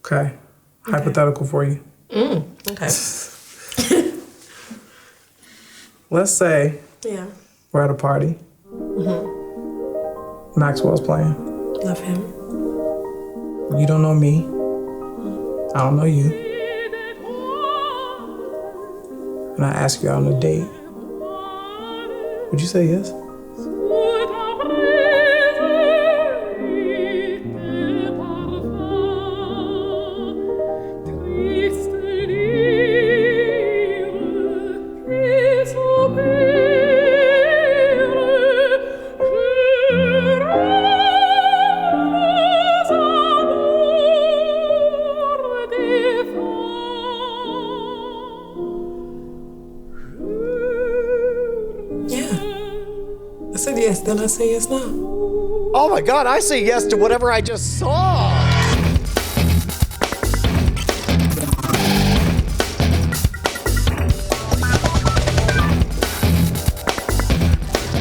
Okay. Hypothetical for you. Okay. Let's say Yeah. we're at a party. Maxwell's playing. Love him. You don't know me. I don't know you. And I ask you out on a date. Would you say yes? I said yes, then I say yes now. Oh my God, I say yes to whatever I just saw.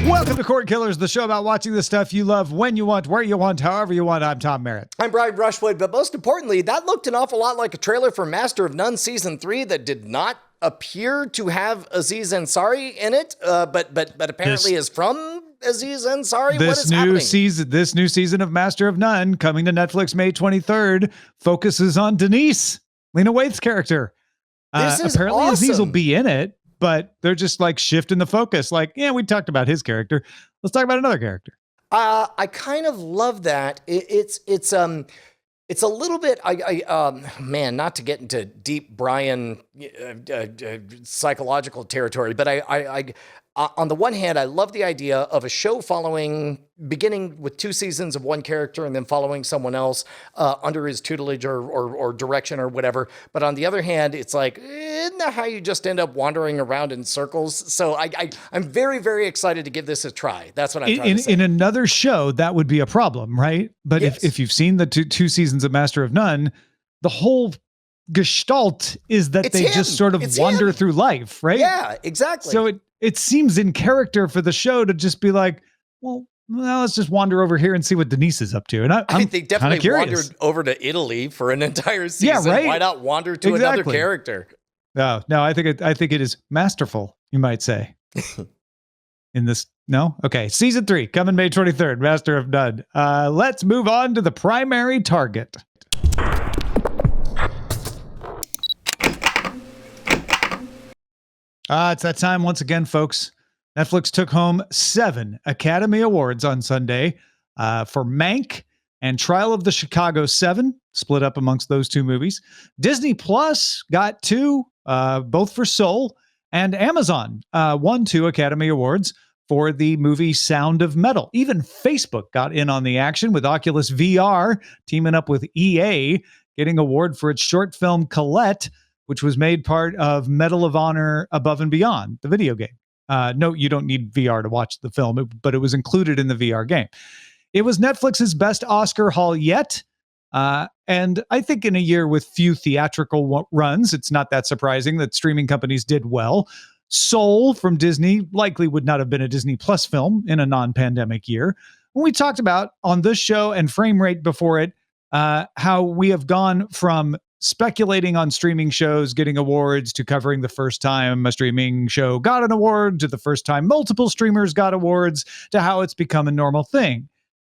Welcome to Cordkillers, the show about watching the stuff you love when you want, where you want, however you want. I'm Tom Merritt. I'm Brian Rushwood, but most importantly, that looked an awful lot like a trailer for Master of None Season 3 that did not appear to have Aziz Ansari in it, but apparently is from Aziz Ansari. What is happening? This new season of Master of None, coming to Netflix May 23rd, focuses on Denise, Lena Waithe's character. This is apparently awesome. Aziz will be in it, but they're just like shifting the focus. Like, yeah, we talked about his character. Let's talk about another character. I kind of love that. It's a little bit, man, not to get into deep Brian psychological territory, but I on the one hand, I love the idea of a show beginning with 2 seasons of one character and then following someone else under his tutelage or direction or whatever. But on the other hand, it's like, isn't that how you just end up wandering around in circles? So I'm very, very excited to give this a try. That's what I'm trying to say. In another show, that would be a problem, right? But Yes. if you've seen the two seasons of Master of None, the whole gestalt is that It's they him. just sort of It's wander him. through life, right? Yeah, exactly. So it seems in character for the show to just be like, well, let's just wander over here and see what Denise is up to. And I I'm think they definitely curious. wandered over to Italy for an entire season. Yeah, right? Why not wander to another Exactly. character? No, I think it is masterful, you might say. In this, no? Okay, season 3, coming May 23rd, Master of None. Let's move on to the primary target. It's that time once again, folks. Netflix took home 7 Academy Awards on Sunday for Mank and Trial of the Chicago 7, split up amongst those 2 movies. Disney Plus got 2, both for Soul, and Amazon won 2 Academy Awards for the movie Sound of Metal. Even Facebook got in on the action with Oculus VR, teaming up with EA, getting an award for its short film Colette, which was made part of Medal of Honor Above and Beyond, the video game. No, you don't need VR to watch the film, but it was included in the VR game. It was Netflix's best Oscar haul yet. And I think in a year with few theatrical runs, it's not that surprising that streaming companies did well. Soul from Disney likely would not have been a Disney Plus film in a non-pandemic year. When we talked about on this show and Frame Rate before it, how we have gone from speculating on streaming shows getting awards to covering the first time a streaming show got an award to the first time multiple streamers got awards to how it's become a normal thing.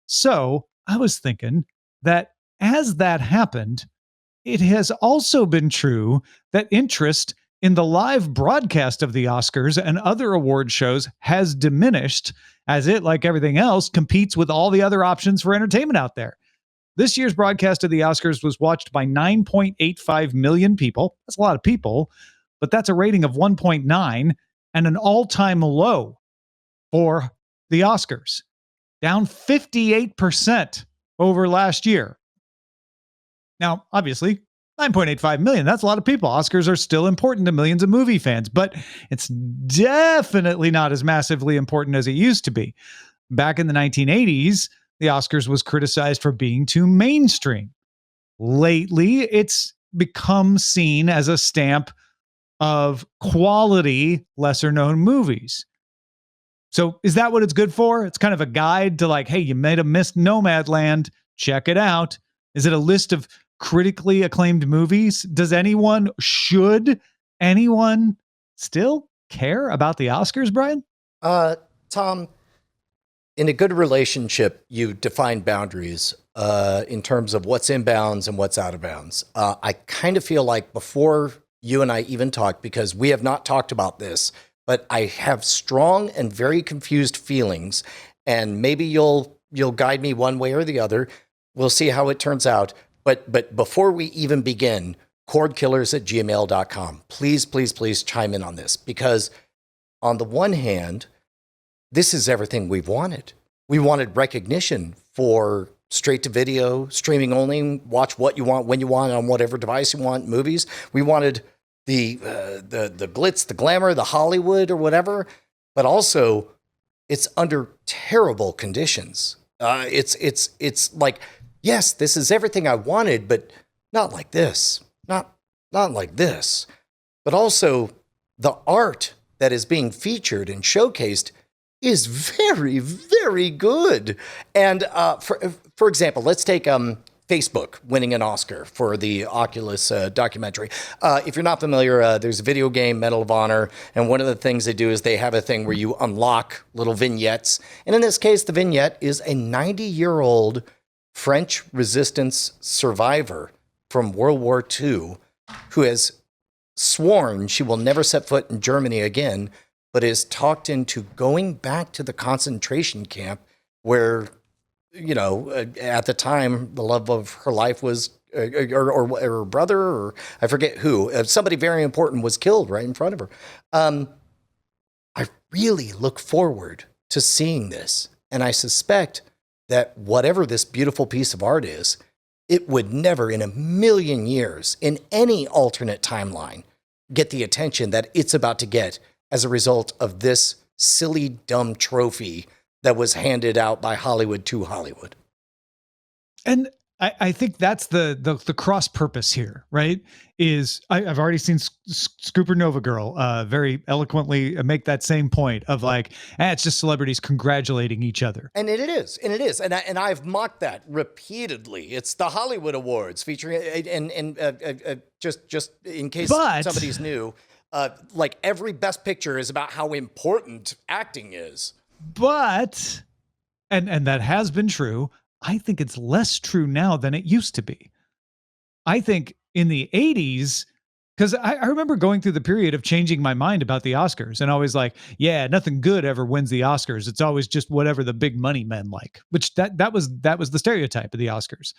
So I was thinking that as that happened, it has also been true that interest in the live broadcast of the Oscars and other award shows has diminished as it, like everything else, competes with all the other options for entertainment out there. This year's broadcast of the Oscars was watched by 9.85 million people. That's a lot of people, but that's a rating of 1.9 and an all-time low for the Oscars, down 58% over last year. Now, obviously, 9.85 million, that's a lot of people. Oscars are still important to millions of movie fans, but it's definitely not as massively important as it used to be. Back in the 1980s, the Oscars was criticized for being too mainstream. Lately, it's become seen as a stamp of quality, lesser-known movies. So is that what it's good for? It's kind of a guide to like, hey, you might have missed Nomadland. Check it out. Is it a list of critically acclaimed movies. Should anyone still care about the Oscars, Brian? Tom, in a good relationship, you define boundaries in terms of what's in bounds and what's out of bounds. I kind of feel like before you and I even talked, because we have not talked about this, but I have strong and very confused feelings, and maybe you'll guide me one way or the other. We'll see how it turns out. But before we even begin, cordkillers@gmail.com. Please chime in on this, because on the one hand, this is everything we've wanted. We wanted recognition for straight to video, streaming only, watch what you want, when you want, on whatever device you want, movies. We wanted the glitz, the glamour, the Hollywood or whatever, but also it's under terrible conditions. It's like, yes, this is everything I wanted, but not like this, not like this. But also the art that is being featured and showcased is very, very good. And for example, let's take Facebook winning an Oscar for the Oculus documentary. If you're not familiar, there's a video game, Medal of Honor, and one of the things they do is they have a thing where you unlock little vignettes. And in this case, the vignette is a 90-year-old French resistance survivor from World War II who has sworn she will never set foot in Germany again, but is talked into going back to the concentration camp where, you know, at the time, the love of her life was, or her brother, or I forget who, somebody very important was killed right in front of her. I really look forward to seeing this. And I suspect that whatever this beautiful piece of art is, it would never in a million years, in any alternate timeline, get the attention that it's about to get as a result of this silly, dumb trophy that was handed out by Hollywood to Hollywood. And I think that's the cross purpose here, right? Is I've already seen Scooper Nova Girl very eloquently make that same point of like, it's just celebrities congratulating each other. And it is. And I've mocked that repeatedly. It's the Hollywood Awards featuring, and just in case somebody's new, like every Best Picture is about how important acting is. But, and that has been true, I think it's less true now than it used to be. I think in the 80s, because I remember going through the period of changing my mind about the Oscars and always like, yeah, nothing good ever wins the Oscars. It's always just whatever the big money men like, which that was the stereotype of the Oscars.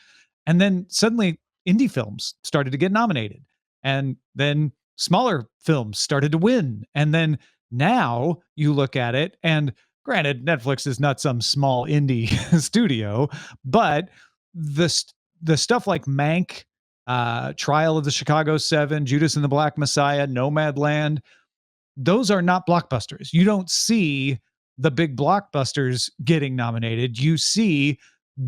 And then suddenly indie films started to get nominated, and then smaller films started to win. And then now you look at it, and granted, Netflix is not some small indie studio, but the stuff like Mank, Trial of the Chicago 7, Judas and the Black Messiah, Nomadland, those are not blockbusters. You don't see the big blockbusters getting nominated. You see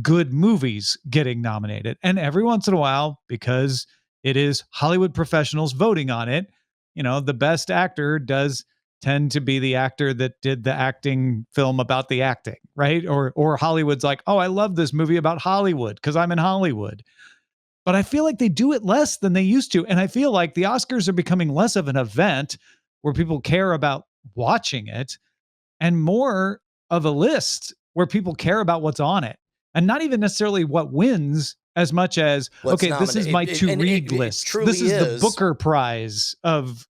good movies getting nominated. And every once in a while, because it is Hollywood professionals voting on it, you know, the best actor does tend to be the actor that did the acting film about the acting, right? Or Hollywood's like, oh, I love this movie about Hollywood because I'm in Hollywood. But I feel like they do it less than they used to. And I feel like the Oscars are becoming less of an event where people care about watching it and more of a list where people care about what's on it. And not even necessarily what wins as much as, okay, this is my to-read list. This is the Booker Prize of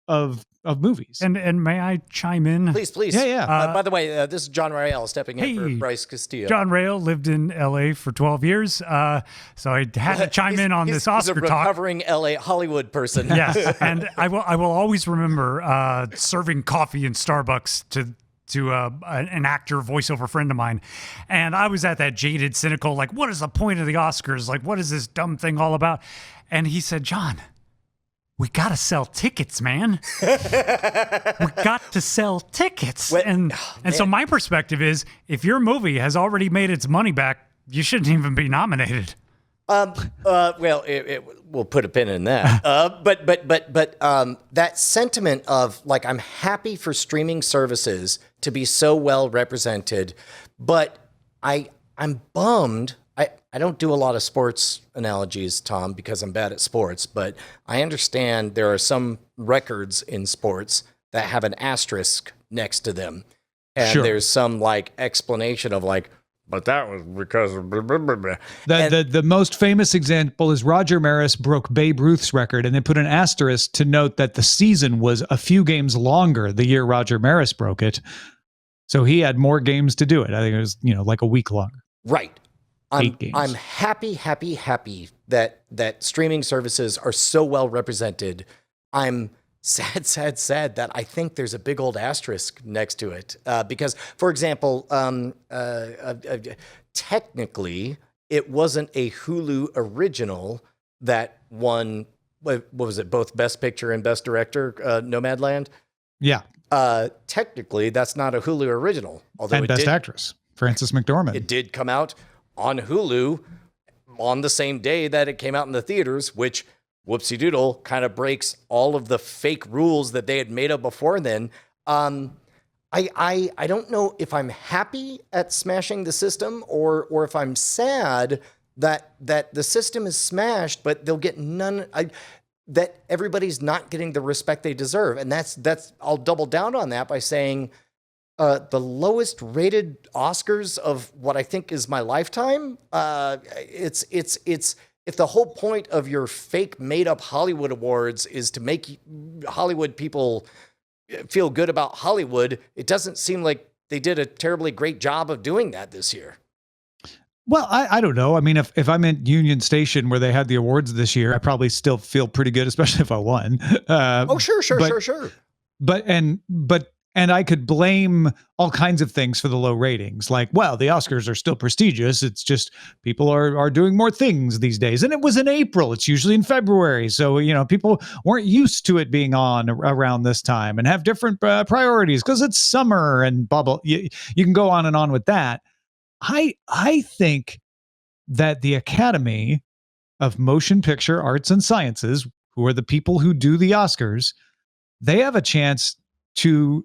movies. And may I chime in? Please. Yeah. By the way, this is John Rael stepping in for Bryce Castillo. John Rael lived in L.A. for 12 years, so I had to chime in on this Oscar talk. He's a recovering L.A. Hollywood person. Yes, and I will always remember serving coffee in Starbucks to an actor voiceover friend of mine. And I was at that jaded, cynical, like, what is the point of the Oscars? Like, what is this dumb thing all about? And he said, John, we got to sell tickets, man. We got to sell tickets. And so my perspective is, if your movie has already made its money back, you shouldn't even be nominated. Well, we'll put a pin in that. But that sentiment of like, I'm happy for streaming services to be so well represented, but I'm bummed. I don't do a lot of sports analogies, Tom, because I'm bad at sports, but I understand there are some records in sports that have an asterisk next to them. And Sure. there's some like explanation of like, but that was because of blah, blah, blah, blah. The most famous example is Roger Maris broke Babe Ruth's record, and they put an asterisk to note that the season was a few games longer the year Roger Maris broke it. So he had more games to do it. I think it was, like a week longer. Right. 8 games. I'm happy that streaming services are so well represented. I'm sad that I think there's a big old asterisk next to it. Because, for example, technically, it wasn't a Hulu original that won, what was it, both Best Picture and Best Director, Nomadland? Yeah. Technically, that's not a Hulu original. Although And Best Actress, Frances McDormand. It did come out on Hulu on the same day that it came out in the theaters, which whoopsie doodle kind of breaks all of the fake rules that they had made up before then. I don't know if I'm happy at smashing the system or if I'm sad that the system is smashed, but they'll get that everybody's not getting the respect they deserve. And that's I'll double down on that by saying the lowest rated Oscars of what I think is my lifetime. It's if the whole point of your fake made up Hollywood awards is to make Hollywood people feel good about Hollywood, it doesn't seem like they did a terribly great job of doing that this year. Well, I don't know. I mean, if I'm in Union Station where they had the awards this year, I probably still feel pretty good, especially if I won. Sure. But I could blame all kinds of things for the low ratings. Like, well, the Oscars are still prestigious. It's just people are doing more things these days. And it was in April. It's usually in February. So, people weren't used to it being on around this time and have different priorities because it's summer and blah, blah. You can go on and on with that. I think that the Academy of Motion Picture Arts and Sciences, who are the people who do the Oscars, they have a chance to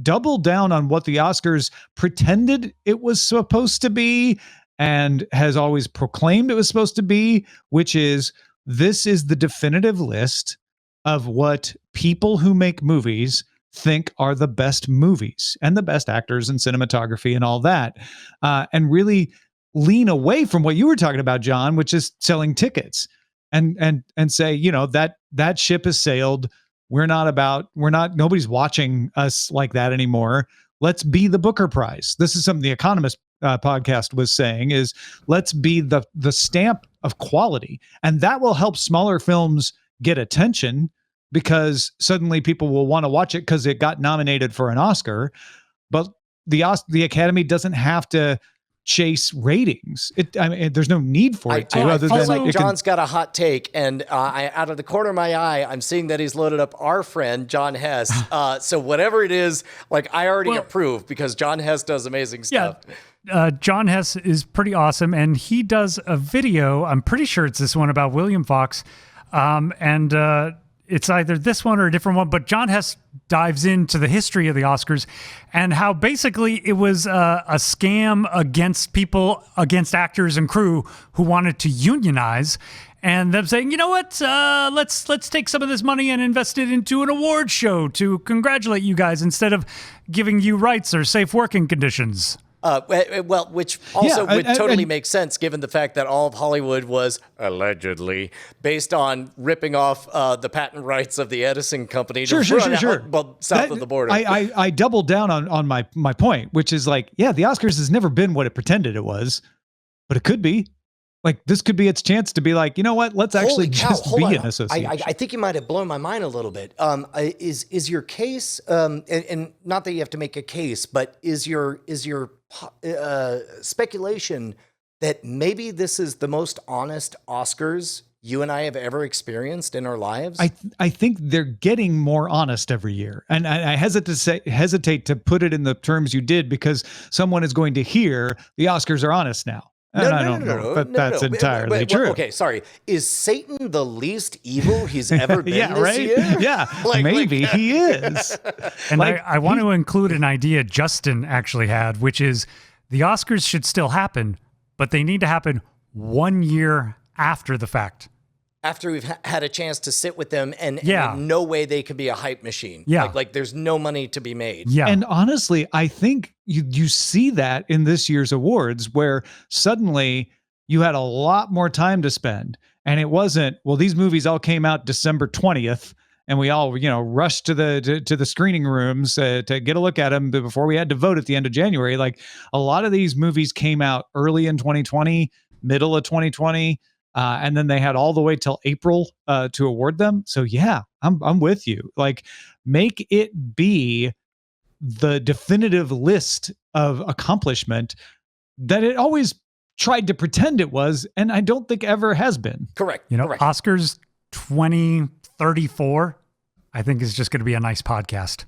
double down on what the Oscars pretended it was supposed to be and has always proclaimed it was supposed to be, which is this is the definitive list of what people who make movies think are the best movies and the best actors and cinematography and all that, and really lean away from what you were talking about, John, which is selling tickets and say, that ship has sailed. Nobody's watching us like that anymore. Let's be the Booker Prize. This is something the Economist podcast was saying is let's be the stamp of quality. And that will help smaller films get attention because suddenly people will want to watch it because it got nominated for an Oscar. But the Academy doesn't have to chase ratings. There's no need for it to. Other than John's got a hot take, and out of the corner of my eye, I'm seeing that he's loaded up our friend John Hess. So whatever it is, I already approve because John Hess does amazing stuff. Yeah. John Hess is pretty awesome, and he does a video. I'm pretty sure it's this one about William Fox, and it's either this one or a different one, but John Hess dives into the history of the Oscars and how basically it was a scam against actors and crew who wanted to unionize, and them saying, you know what, let's take some of this money and invest it into an award show to congratulate you guys instead of giving you rights or safe working conditions. Which also would totally make sense given the fact that all of Hollywood was allegedly based on ripping off the patent rights of the Edison company sure. south of the border. I doubled down on my point, which is the Oscars has never been what it pretended it was, but it could be. This could be its chance to be you know what? Let's actually just be an association. I think you might have blown my mind a little bit. Is your case, and not that you have to make a case, but is your speculation that maybe this is the most honest Oscars you and I have ever experienced in our lives? I think they're getting more honest every year. And I hesitate to put it in the terms you did because someone is going to hear the Oscars are honest now. No, that's entirely true. Okay, sorry. Is Satan the least evil he's ever been this year? Yeah, maybe he is. And I want to include an idea Justin actually had, which is the Oscars should still happen, but they need to happen 1 year after the fact. After we've had a chance to sit with them and Yeah. in no way they could be a hype machine. Yeah. Like there's no money to be made. Yeah. And honestly, I think you see that in this year's awards where suddenly you had a lot more time to spend. And it wasn't, well, these movies all came out December 20th and we all, rushed to the screening rooms to get a look at them before we had to vote at the end of January. Like a lot of these movies came out early in 2020, middle of 2020. And then they had all the way till April to award them. So yeah, I'm with you. Like, make it be the definitive list of accomplishment that it always tried to pretend it was, and I don't think ever has been. Correct. Correct. Oscars 2034, I think is just going to be a nice podcast.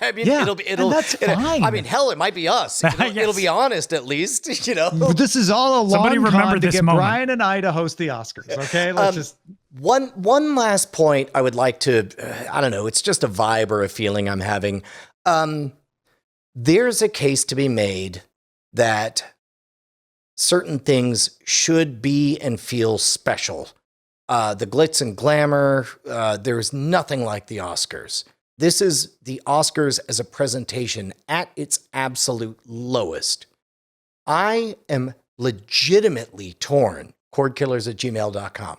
I mean, Yeah, it'll and that's fine. I mean, hell, it might be us. It'll be honest, at least, This is all a long Somebody remember con to this get moment. Brian and I to host the Oscars. Okay, let's just. One last point I would like to, I don't know, it's just a vibe or a feeling I'm having. There's a case to be made that certain things should be and feel special. The glitz and glamour, there's nothing like the Oscars. This is the Oscars as a presentation at its absolute lowest. I am legitimately torn, cordkillers@gmail.com,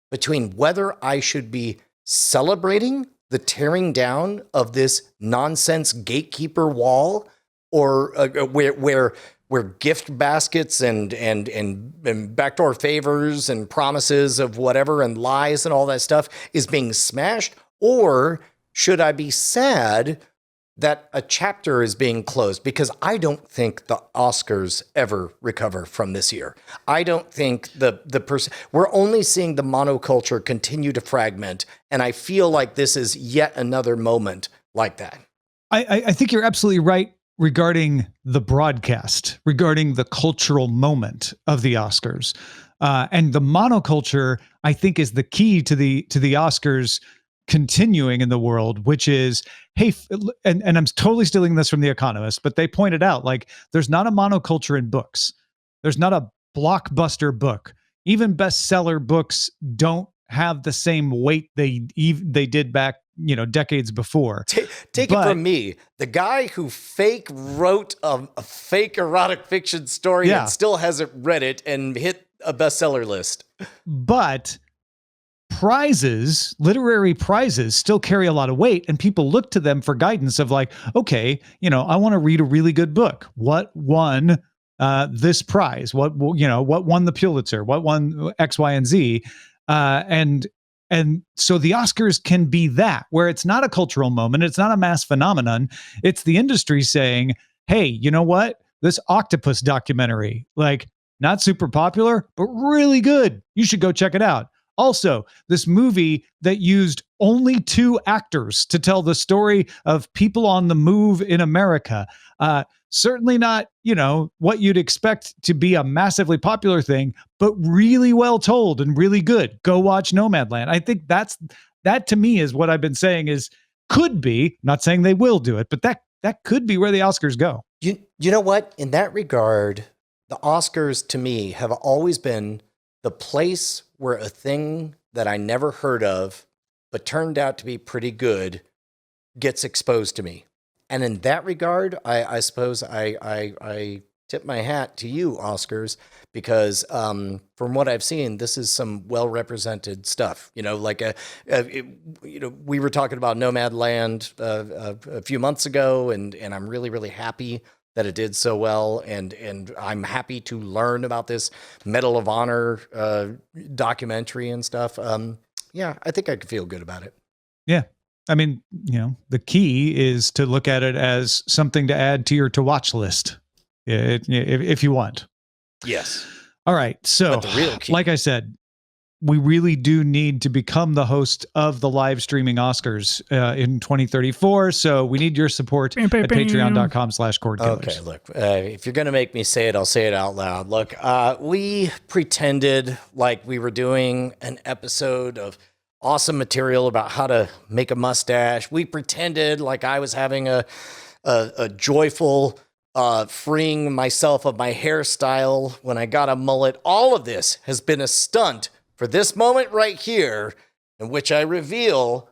between whether I should be celebrating the tearing down of this nonsense gatekeeper wall, or where gift baskets and backdoor favors and promises of whatever and lies and all that stuff is being smashed, or should I be sad that a chapter is being closed? Because I don't think the Oscars ever recover from this year. I don't think we're only seeing the monoculture continue to fragment, and I feel like this is yet another moment like that. I think you're absolutely right regarding the broadcast, regarding the cultural moment of the Oscars, and the monoculture. I think is the key to the Oscars continuing in the world, which is, hey, and I'm totally stealing this from The Economist, but they pointed out, like, there's not a monoculture in books. There's not a blockbuster book. Even bestseller books don't have the same weight they did back, decades before. Take it from me, the guy who fake wrote a fake erotic fiction story and still hasn't read it and hit a bestseller list. But literary prizes still carry a lot of weight, and people look to them for guidance of, like, okay, I want to read a really good book. What won this prize? What won the Pulitzer? What won X, Y, and Z? And so the Oscars can be that, where it's not a cultural moment. It's not a mass phenomenon. It's the industry saying, hey, you know what? This octopus documentary, like, not super popular, but really good. You should go check it out. Also, this movie that used only 2 actors to tell the story of people on the move in America. Certainly not, what you'd expect to be a massively popular thing, but really well told and really good. Go watch Nomadland. I think that to me is what I've been saying could be, not saying they will do it, but that could be where the Oscars go. You know what? In that regard, the Oscars to me have always been the place where a thing that I never heard of, but turned out to be pretty good, gets exposed to me. And in that regard, I suppose I tip my hat to you, Oscars, because from what I've seen, this is some well-represented stuff. We were talking about Nomadland a few months ago, and I'm really, really happy that it did so well, and I'm happy to learn about this Medal of Honor documentary and stuff. I think I could feel good about it. Yeah. I mean, the key is to look at it as something to add to your to-watch list, if you want. Yes. All right. So, But the real key, like I said, we really do need to become the host of the live streaming Oscars in 2034. So we need your support at patreon.com/Cordkillers. Okay, look, if you're going to make me say it, I'll say it out loud. Look, we pretended like we were doing an episode of awesome material about how to make a mustache. We pretended like I was having a joyful freeing myself of my hairstyle when I got a mullet. All of this has been a stunt for this moment right here, in which I reveal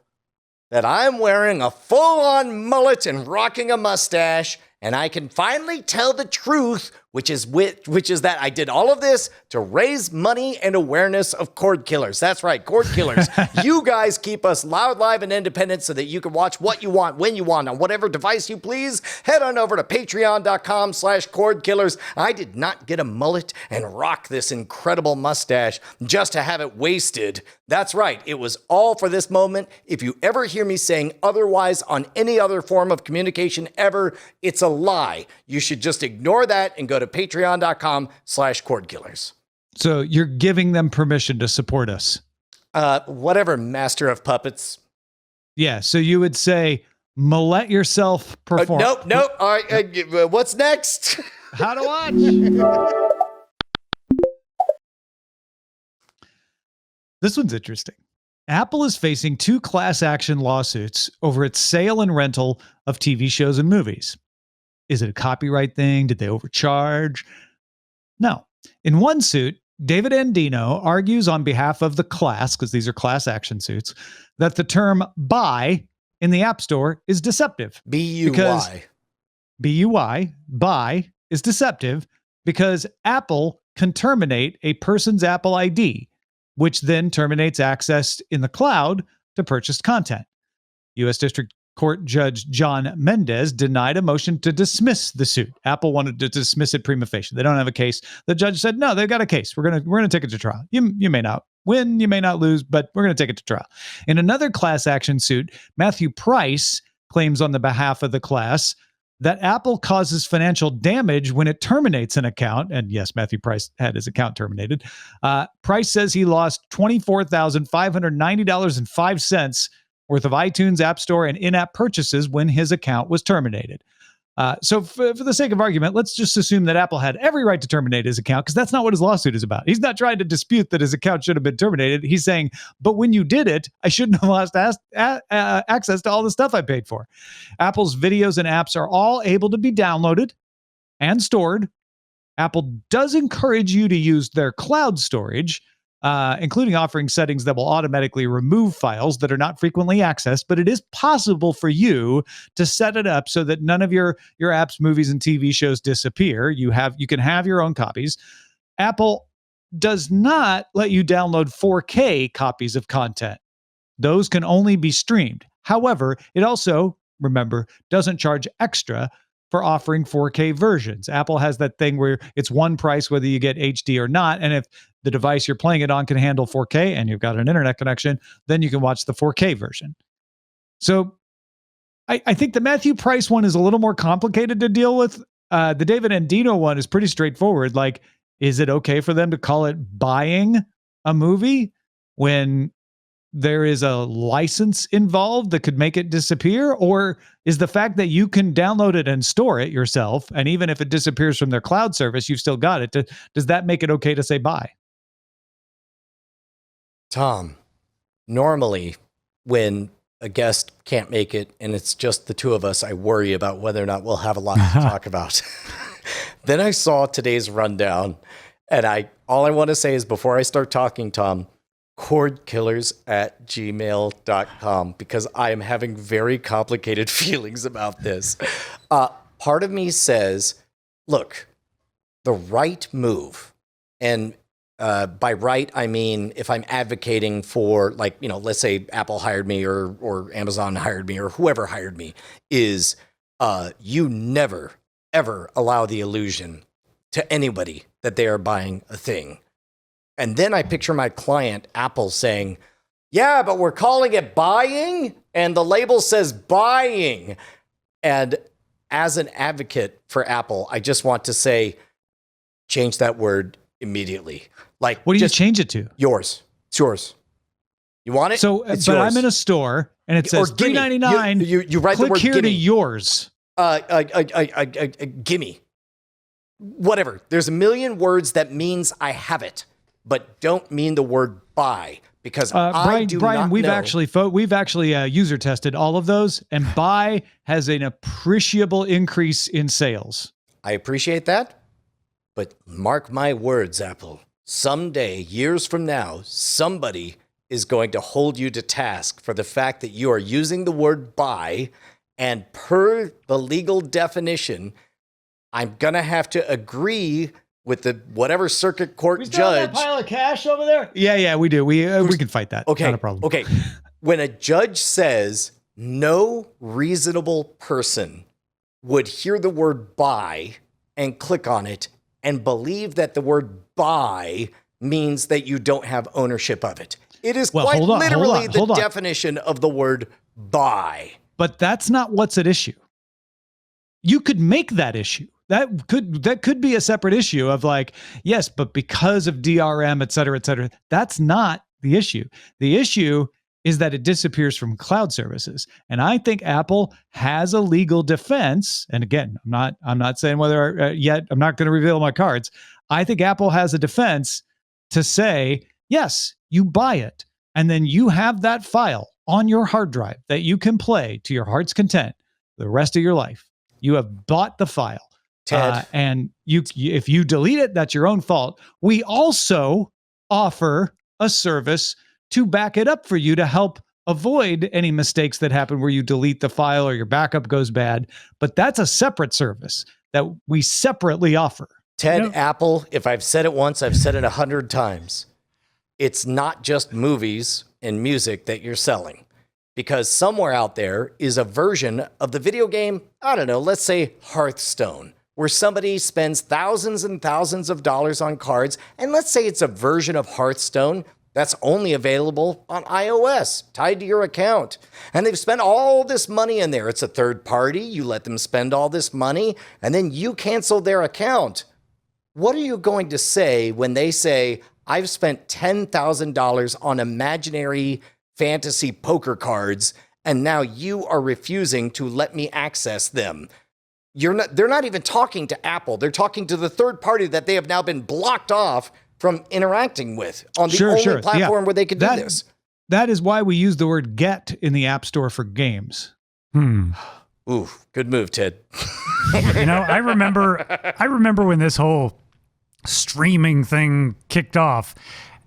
that I'm wearing a full-on mullet and rocking a mustache, and I can finally tell the truth, which is that I did all of this to raise money and awareness of Cordkillers. That's right, Cordkillers. You guys keep us loud, live, and independent so that you can watch what you want, when you want, on whatever device you please. Head on over to patreon.com/Cordkillers. I did not get a mullet and rock this incredible mustache just to have it wasted. That's right, it was all for this moment. If you ever hear me saying otherwise on any other form of communication ever, it's a lie. You should just ignore that and go to patreon.com/Cordkillers. So you're giving them permission to support us. Whatever, master of puppets. Yeah. So you would say, mullet yourself, perform. Nope. All right, what's next? How to watch. This one's interesting. Apple is facing 2 class action lawsuits over its sale and rental of TV shows and movies. Is it a copyright thing? Did they overcharge? No. In one suit, David Andino argues on behalf of the class, because these are class action suits, that the term buy in the App Store is deceptive. B-U-Y. B-U-Y, buy, is deceptive because Apple can terminate a person's Apple ID, which then terminates access in the cloud to purchased content. U.S. District Court Judge John Mendez denied a motion to dismiss the suit. Apple wanted to dismiss it prima facie. They don't have a case. The judge said, no, they've got a case. We're gonna take it to trial. You may not win, you may not lose, but we're going to take it to trial. In another class action suit, Matthew Price claims on the behalf of the class that Apple causes financial damage when it terminates an account. And yes, Matthew Price had his account terminated. Price says he lost $24,590.05 worth of iTunes, App Store, and in-app purchases when his account was terminated. So for the sake of argument, let's just assume that Apple had every right to terminate his account, because that's not what his lawsuit is about. He's not trying to dispute that his account should have been terminated. He's saying, but when you did it, I shouldn't have lost access to all the stuff I paid for. Apple's videos and apps are all able to be downloaded and stored. Apple does encourage you to use their cloud storage, including offering settings that will automatically remove files that are not frequently accessed, but it is possible for you to set it up so that none of your apps, movies, and TV shows disappear. You can have your own copies. Apple does not let you download 4K copies of content. Those can only be streamed. However, it also, remember, doesn't charge extra for offering 4K versions. Apple has that thing where it's one price whether you get HD or not, and if the device you're playing it on can handle 4K and you've got an internet connection, then you can watch the 4K version. So I think the Matthew Price one is a little more complicated to deal with. The David Andino one is pretty straightforward. Like, is it okay for them to call it buying a movie when there is a license involved that could make it disappear? Or is the fact that you can download it and store it yourself, and even if it disappears from their cloud service, you've still got it, does that make it okay to say buy? Tom, normally when a guest can't make it and it's just the two of us, I worry about whether or not we'll have a lot to talk about. Then I saw today's rundown, and all I want to say is, before I start talking, Tom, cordkillers@gmail.com, because I am having very complicated feelings about this. Part of me says, look, the right move, and by right, I mean, if I'm advocating for, like, let's say Apple hired me or Amazon hired me or whoever hired me, is you never, ever allow the illusion to anybody that they are buying a thing. And then I picture my client, Apple, saying, yeah, but we're calling it buying, and the label says buying. And as an advocate for Apple, I just want to say, change that word immediately. Like, what do you change it to? Yours. It's yours. You want it? So, it's but yours. I'm in a store and it says $3.99. You write click the word here gimme. to yours. Gimme. Whatever. There's a million words that means I have it, but don't mean the word buy, because Brian, we've know. actually user tested all of those, and buy has an appreciable increase in sales. I appreciate that. But mark my words, Apple. Someday, years from now, somebody is going to hold you to task for the fact that you are using the word buy, and per the legal definition, I'm going to have to agree with the whatever circuit court We still have judge. that pile of cash over there? Yeah, we do. We can fight that. Okay. Not a problem. Okay. When a judge says no reasonable person would hear the word buy and click on it and believe that the word buy means that you don't have ownership of it. It is Well, quite hold on, literally hold the on. definition of the word buy. But that's not what's at issue. You could make that issue. That could be a separate issue of like, yes, but because of DRM, et cetera, that's not the issue. The issue is that it disappears from cloud services. And I think Apple has a legal defense. And again, I'm not saying whether yet, I'm not going to reveal my cards. I think Apple has a defense to say, yes, you buy it. And then you have that file on your hard drive that you can play to your heart's content the rest of your life. You have bought the file. Ted. And if you delete it, that's your own fault. We also offer a service to back it up for you to help avoid any mistakes that happen where you delete the file or your backup goes bad. But that's a separate service that we separately offer. Ted, Apple, if I've said it once, I've said it 100 times. It's not just movies and music that you're selling, because somewhere out there is a version of the video game, I don't know, let's say Hearthstone, where somebody spends thousands and thousands of dollars on cards. And let's say it's a version of Hearthstone that's only available on iOS, tied to your account. And they've spent all this money in there. It's a third party. You let them spend all this money, and then you cancel their account. What are you going to say when they say, I've spent $10,000 on imaginary fantasy poker cards, and now you are refusing to let me access them? They're not even talking to Apple. They're talking to the third party that they have now been blocked off from interacting with on the only platform where they could do this. That is why we use the word get in the App Store for games. Ooh, good move, Ted. I remember when this whole streaming thing kicked off,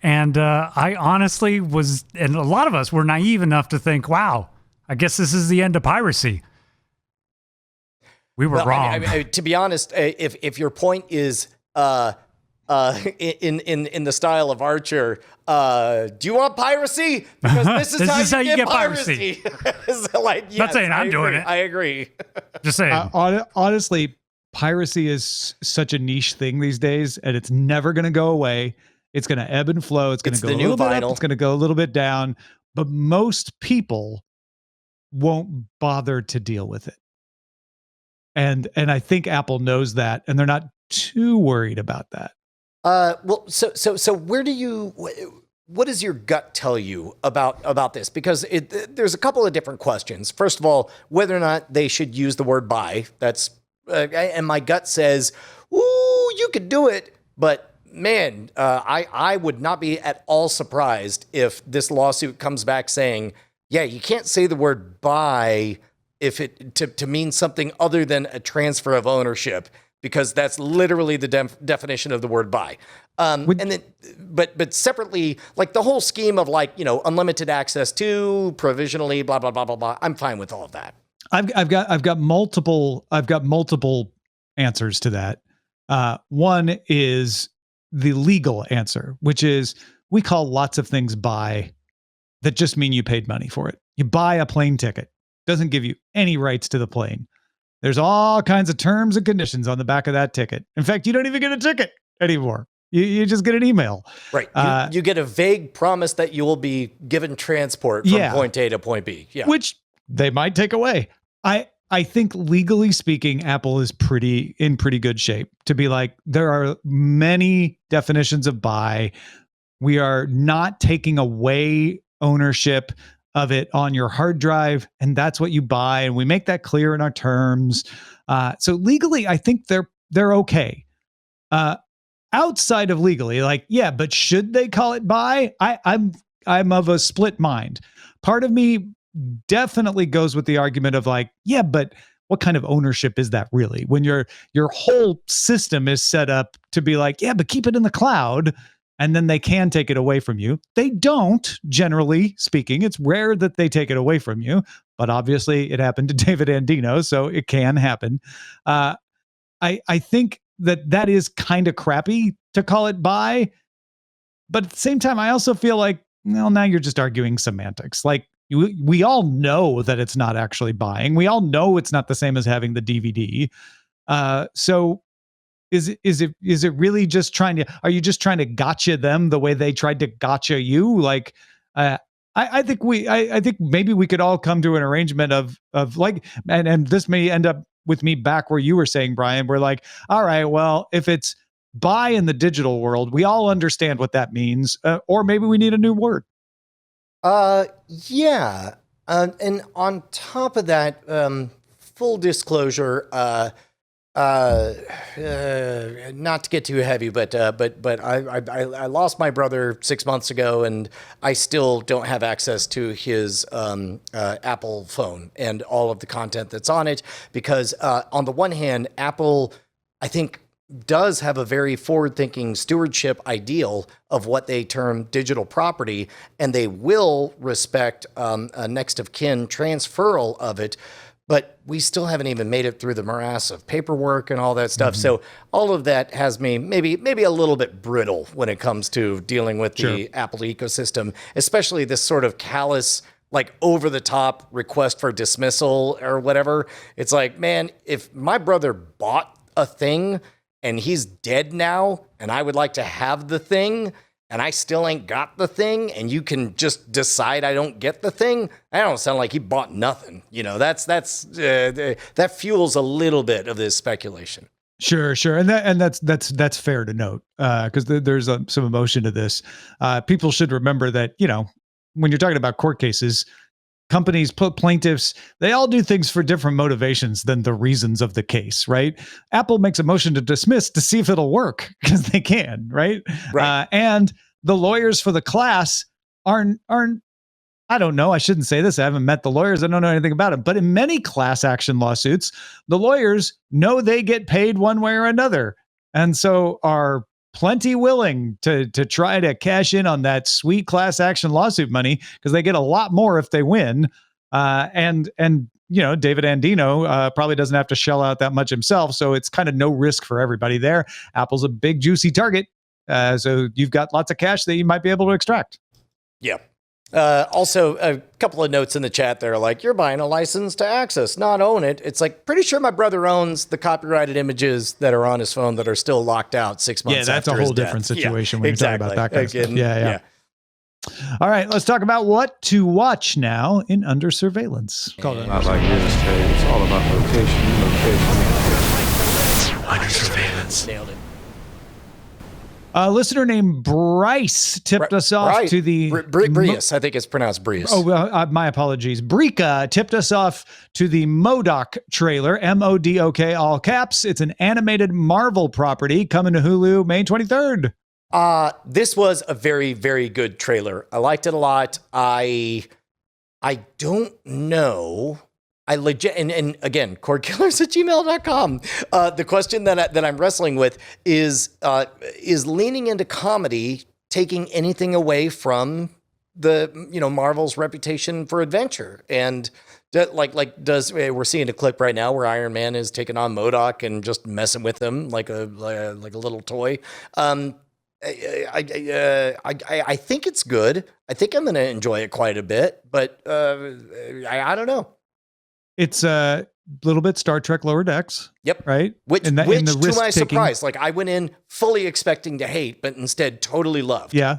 and I honestly was, and a lot of us were naive enough to think, wow, I guess this is the end of piracy. We were wrong. I mean, to be honest, if your point is in the style of Archer, do you want piracy? Because this is how you get piracy. Yes, not saying I'm doing it. I agree. Just saying. Honestly, piracy is such a niche thing these days, and it's never going to go away. It's going to ebb and flow. It's going to go a little bit up. It's going to go a little bit down. But most people won't bother to deal with it. And I think Apple knows that, and they're not too worried about that. Well, so what does your gut tell you about this? Because there's a couple of different questions. First of all, whether or not they should use the word buy. That's and my gut says, ooh, you could do it, but man, I would not be at all surprised if this lawsuit comes back saying, yeah, you can't say the word buy if it to mean something other than a transfer of ownership, because that's literally the definition of the word buy. And then, but separately, like the whole scheme of unlimited access to, provisionally, blah blah blah blah blah. I'm fine with all of that. I've got multiple answers to that. One is the legal answer, which is we call lots of things buy that just mean you paid money for it. You buy a plane ticket. Doesn't give you any rights to the plane. There's all kinds of terms and conditions on the back of that ticket. In fact, you don't even get a ticket anymore. You just get an email. Right. You get a vague promise that you will be given transport from point A to point B. Yeah. Which they might take away. I think legally speaking, Apple is in pretty good shape to be like, there are many definitions of buy. We are not taking away ownership of it on your hard drive, and that's what you buy, and we make that clear in our terms. So legally, I think they're okay. Outside of legally, but should they call it buy? I'm of a split mind. Part of me definitely goes with the argument of but what kind of ownership is that really? When your whole system is set up to be like, yeah, but keep it in the cloud, and then they can take it away from you. They don't, generally speaking. It's rare that they take it away from you, but obviously it happened to David Andino, so it can happen. I think that is kind of crappy to call it buy, but at the same time, I also feel like, well, now you're just arguing semantics. Like, we all know that it's not actually buying. We all know it's not the same as having the DVD. So is it really just are you just trying to gotcha them the way they tried to gotcha you? Like, I think maybe we could all come to an arrangement of like, and this may end up with me back where you were saying, Brian, we're like, all right, well, if it's buy in the digital world, we all understand what that means, or maybe we need a new word. Yeah. And on top of that, full disclosure, not to get too heavy, but I lost my brother 6 months ago, and I still don't have access to his Apple phone and all of the content that's on it, because on the one hand, Apple, I think, does have a very forward-thinking stewardship ideal of what they term digital property, and they will respect a next of kin transferal of it. But we still haven't even made it through the morass of paperwork and all that stuff. Mm-hmm. So all of that has me maybe a little bit brittle when it comes to dealing with the Apple ecosystem, especially this sort of callous, like over the top request for dismissal or whatever. It's like, man, if my brother bought a thing and he's dead now, and I would like to have the thing, and I still ain't got the thing, and you can just decide I don't get the thing, that don't sound like he bought nothing. You know, that fuels a little bit of this speculation. Sure, and that's fair to note, because there's some emotion to this. People should remember that, you know, when you're talking about court cases, companies, plaintiffs, they all do things for different motivations than the reasons of the case, right? Apple makes a motion to dismiss to see if it'll work, because they can, right? And the lawyers for the class aren't, I don't know, I shouldn't say this, I haven't met the lawyers, I don't know anything about it, but in many class action lawsuits, the lawyers know they get paid one way or another, and so are plenty willing to try to cash in on that sweet class action lawsuit money, because they get a lot more if they win. And you know, David Andino probably doesn't have to shell out that much himself, so it's kind of no risk for everybody there. Apple's a big juicy target, so you've got lots of cash that you might be able to extract. Yeah. Also, a couple of notes in the chat there, like, you're buying a license to access, not own it. It's like, pretty sure my brother owns the copyrighted images that are on his phone that are still locked out 6 months after his death. Yeah, that's a whole different situation when exactly. you're talking about that kind of stuff. Yeah. All right, let's talk about what to watch now in Under Surveillance. I like real estate. It's all about location. Under Surveillance. Nailed it. A listener named Bryce tipped us off to the... Brius, I think it's pronounced Brius. Oh, my apologies. Brika tipped us off to the MODOK trailer, MODOK, all caps. It's an animated Marvel property coming to Hulu May 23rd. This was a very, very good trailer. I liked it a lot. I don't know... I legit, and again, cordkillers@gmail.com. The question that I'm wrestling with is leaning into comedy taking anything away from the, you know, Marvel's reputation for adventure? And we're seeing a clip right now where Iron Man is taking on MODOK and just messing with him like a little toy. I think it's good. I think I'm going to enjoy it quite a bit, but I don't know. It's a little bit Star Trek Lower Decks. Yep. Right? Which to my surprise, like, I went in fully expecting to hate, but instead totally loved. Yeah.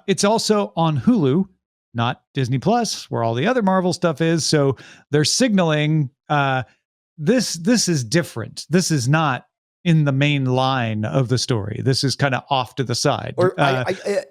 It's also on Hulu, not Disney Plus, where all the other Marvel stuff is. So they're signaling this is different. This is not in the main line of the story. This is kind of off to the side. Or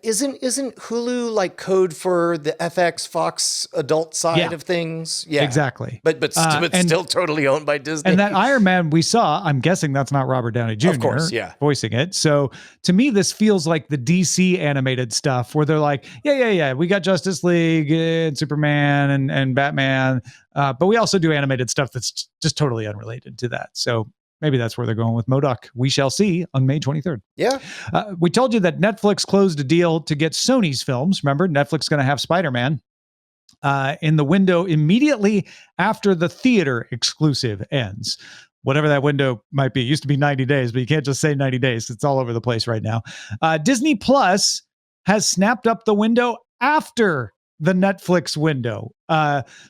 isn't Hulu like code for the FX Fox adult side of things? Yeah, exactly. But still totally owned by Disney. And that Iron Man we saw, I'm guessing that's not Robert Downey Jr. Of course, yeah, voicing it. So to me, this feels like the DC animated stuff where they're like, yeah, we got Justice League and Superman and Batman, but we also do animated stuff that's just totally unrelated to that. So maybe that's where they're going with MODOK. We shall see on May 23rd. Yeah. We told you that Netflix closed a deal to get Sony's films. Remember, Netflix is going to have Spider-Man in the window immediately after the theater exclusive ends. Whatever that window might be. It used to be 90 days, but you can't just say 90 days. It's all over the place right now. Disney Plus has snapped up the window after the Netflix window.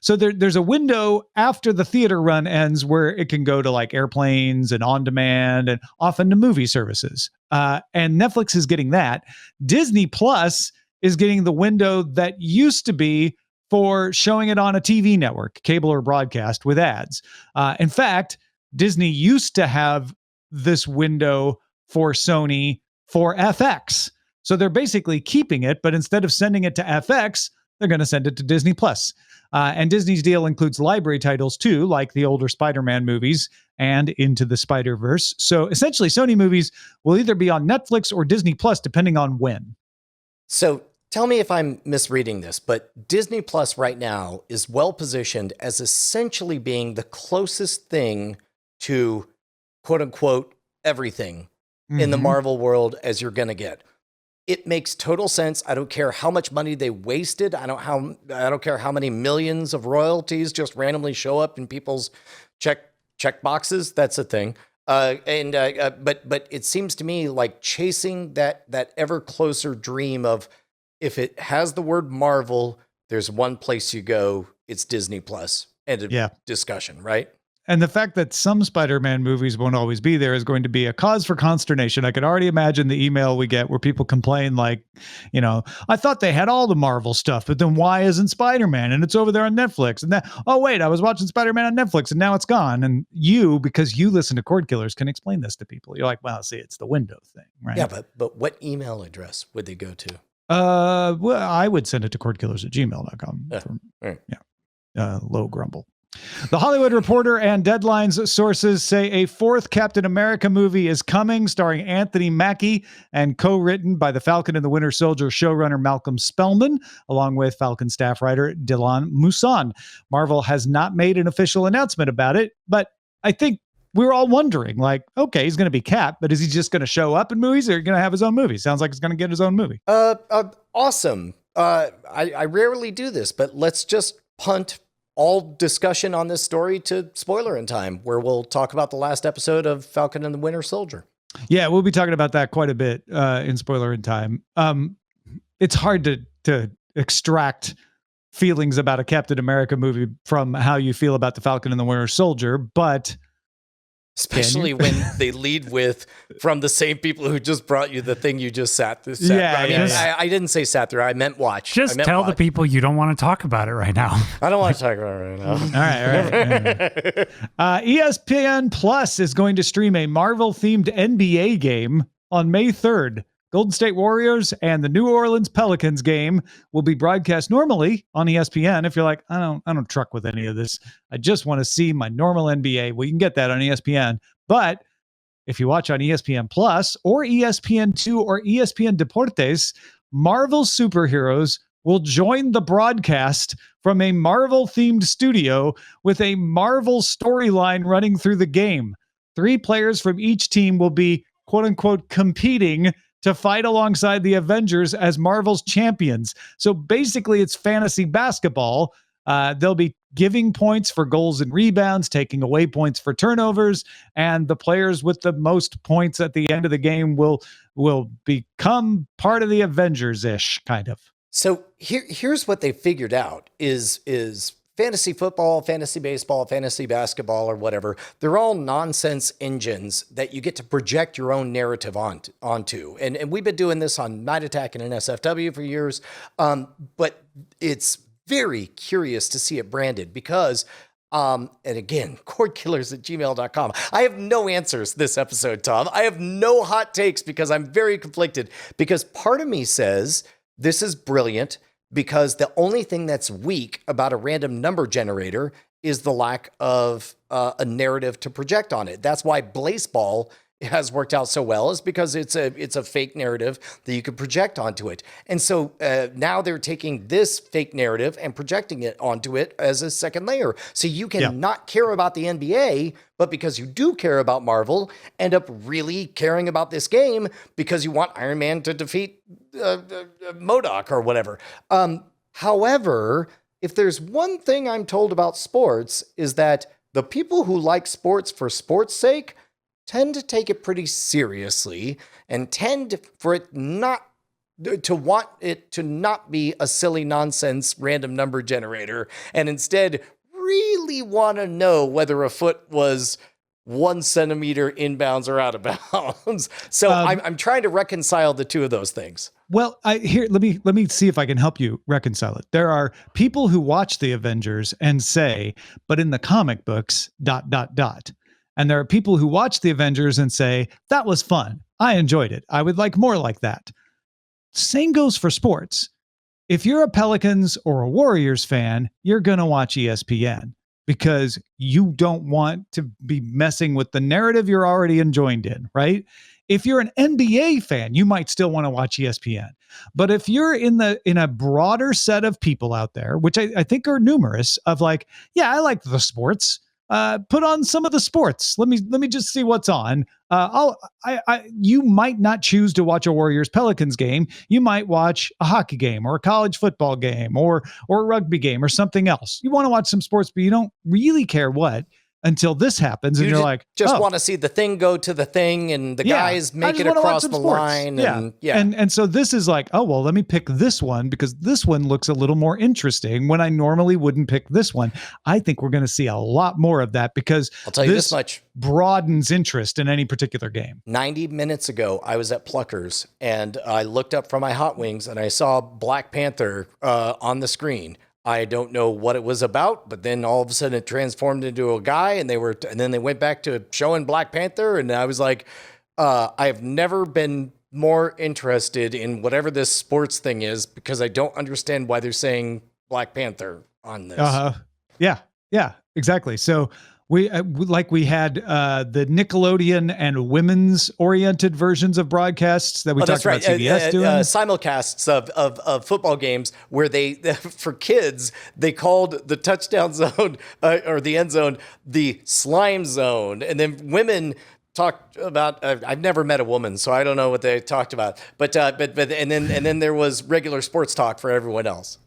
So there's a window after the theater run ends where it can go to like airplanes and on demand and often to movie services. And Netflix is getting that. Disney Plus is getting the window that used to be for showing it on a TV network, cable or broadcast with ads. In fact, Disney used to have this window for Sony for FX. So they're basically keeping it, but instead of sending it to FX, they're going to send it to Disney Plus. And Disney's deal includes library titles too, like the older Spider-Man movies and Into the Spider-Verse. So essentially, Sony movies will either be on Netflix or Disney Plus, depending on when. So tell me if I'm misreading this, but Disney Plus right now is well positioned as essentially being the closest thing to quote unquote everything in the Marvel world as you're going to get. It makes total sense. I don't care how much money they wasted. I don't care how many millions of royalties just randomly show up in people's check boxes. That's a thing. But it seems to me like chasing that ever closer dream of, if it has the word Marvel, there's one place you go. It's Disney Plus. End of discussion, right? And the fact that some Spider-Man movies won't always be there is going to be a cause for consternation. I can already imagine the email we get where people complain like, I thought they had all the Marvel stuff, but then why isn't Spider-Man? And it's over there on Netflix. And that, oh, wait, I was watching Spider-Man on Netflix and now it's gone. And you, because you listen to Cordkillers, can explain this to people. You're like, well, see, it's the window thing, right? Yeah, but what email address would they go to? Well, I would send it to cordkillers@gmail.com. Right. Low grumble. The Hollywood Reporter and Deadline's sources say a fourth Captain America movie is coming, starring Anthony Mackie and co-written by the Falcon and the Winter Soldier showrunner Malcolm Spellman, along with Falcon staff writer Dylan Mousson. Marvel has not made an official announcement about it, but I think we were all wondering, like, okay, he's going to be Cap, but is he just going to show up in movies, or going to have his own movie? Sounds like he's going to get his own movie. Awesome. I rarely do this, but let's just punt all discussion on this story to Spoilerin time, where we'll talk about the last episode of Falcon and the Winter Soldier. Yeah, we'll be talking about that quite a bit in Spoilerin time. It's hard to extract feelings about a Captain America movie from how you feel about the Falcon and the Winter Soldier, but especially when they lead with from the same people who just brought you the thing you just sat through. I didn't say sat through. I meant watch. Just tell the people you don't want to talk about it right now. I don't want to talk about it right now. All right. ESPN Plus is going to stream a Marvel-themed NBA game on May 3rd. Golden State Warriors and the New Orleans Pelicans game will be broadcast normally on ESPN. If you're like, I don't truck with any of this, I just want to see my normal NBA. Well, you can get that on ESPN. But if you watch on ESPN Plus or ESPN2 or ESPN Deportes, Marvel superheroes will join the broadcast from a Marvel-themed studio with a Marvel storyline running through the game. 3 players from each team will be, quote-unquote, competing to fight alongside the Avengers as Marvel's champions. So basically, it's fantasy basketball. They'll be giving points for goals and rebounds, taking away points for turnovers, and the players with the most points at the end of the game will become part of the Avengers-ish, kind of. So here's what they figured out is fantasy football, fantasy baseball, fantasy basketball, or whatever, they're all nonsense engines that you get to project your own narrative onto. And we've been doing this on Night Attack and NSFW for years. But it's very curious to see it branded, because And again, cordkillers@gmail.com. I have no answers this episode, Tom. I have no hot takes because I'm very conflicted. Because part of me says this is brilliant because the only thing that's weak about a random number generator is the lack of a narrative to project on it. That's why Blaseball has worked out so well, is because it's a fake narrative that you can project onto it. And so now they're taking this fake narrative and projecting it onto it as a second layer. So you can not care about the NBA, but because you do care about Marvel, end up really caring about this game because you want Iron Man to defeat MODOK or whatever. However, if there's one thing I'm told about sports is that the people who like sports for sports' sake tend to take it pretty seriously and tend for it not to want it to not be a silly nonsense random number generator, and instead really want to know whether a foot was 1 centimeter inbounds or out of bounds. So I'm trying to reconcile the two of those things. Well, let me see if I can help you reconcile it. There are people who watch the Avengers and say, but in the comic books, ... And there are people who watch the Avengers and say, that was fun. I enjoyed it. I would like more like that. Same goes for sports. If you're a Pelicans or a Warriors fan, you're going to watch ESPN because you don't want to be messing with the narrative you're already enjoined in, right? If you're an NBA fan, you might still want to watch ESPN. But if you're in a broader set of people out there, which I think are numerous, of like, yeah, I like the sports. Put on some of the sports. Let me just see what's on. You might not choose to watch a Warriors Pelicans game. You might watch a hockey game or a college football game or a rugby game or something else. You want to watch some sports, but you don't really care what until this happens. And you're like, just want to see the thing go to the thing and the guys make it across the line. And so this is like, oh, well, let me pick this one because this one looks a little more interesting when I normally wouldn't pick this one. I think we're going to see a lot more of that because I'll tell you this much broadens interest in any particular game. 90 minutes ago, I was at Pluckers and I looked up from my hot wings and I saw Black Panther on the screen. I don't know what it was about, but then all of a sudden it transformed into a guy and then they went back to showing Black Panther. And I was like, I've never been more interested in whatever this sports thing is because I don't understand why they're saying Black Panther on this. Yeah, exactly. So we had the Nickelodeon and women's oriented versions of broadcasts that we talked about CBS doing. Simulcasts of football games where they, for kids, they called the touchdown zone or the end zone, the slime zone. And then women talked about, I've never met a woman, so I don't know what they talked about, but and then there was regular sports talk for everyone else.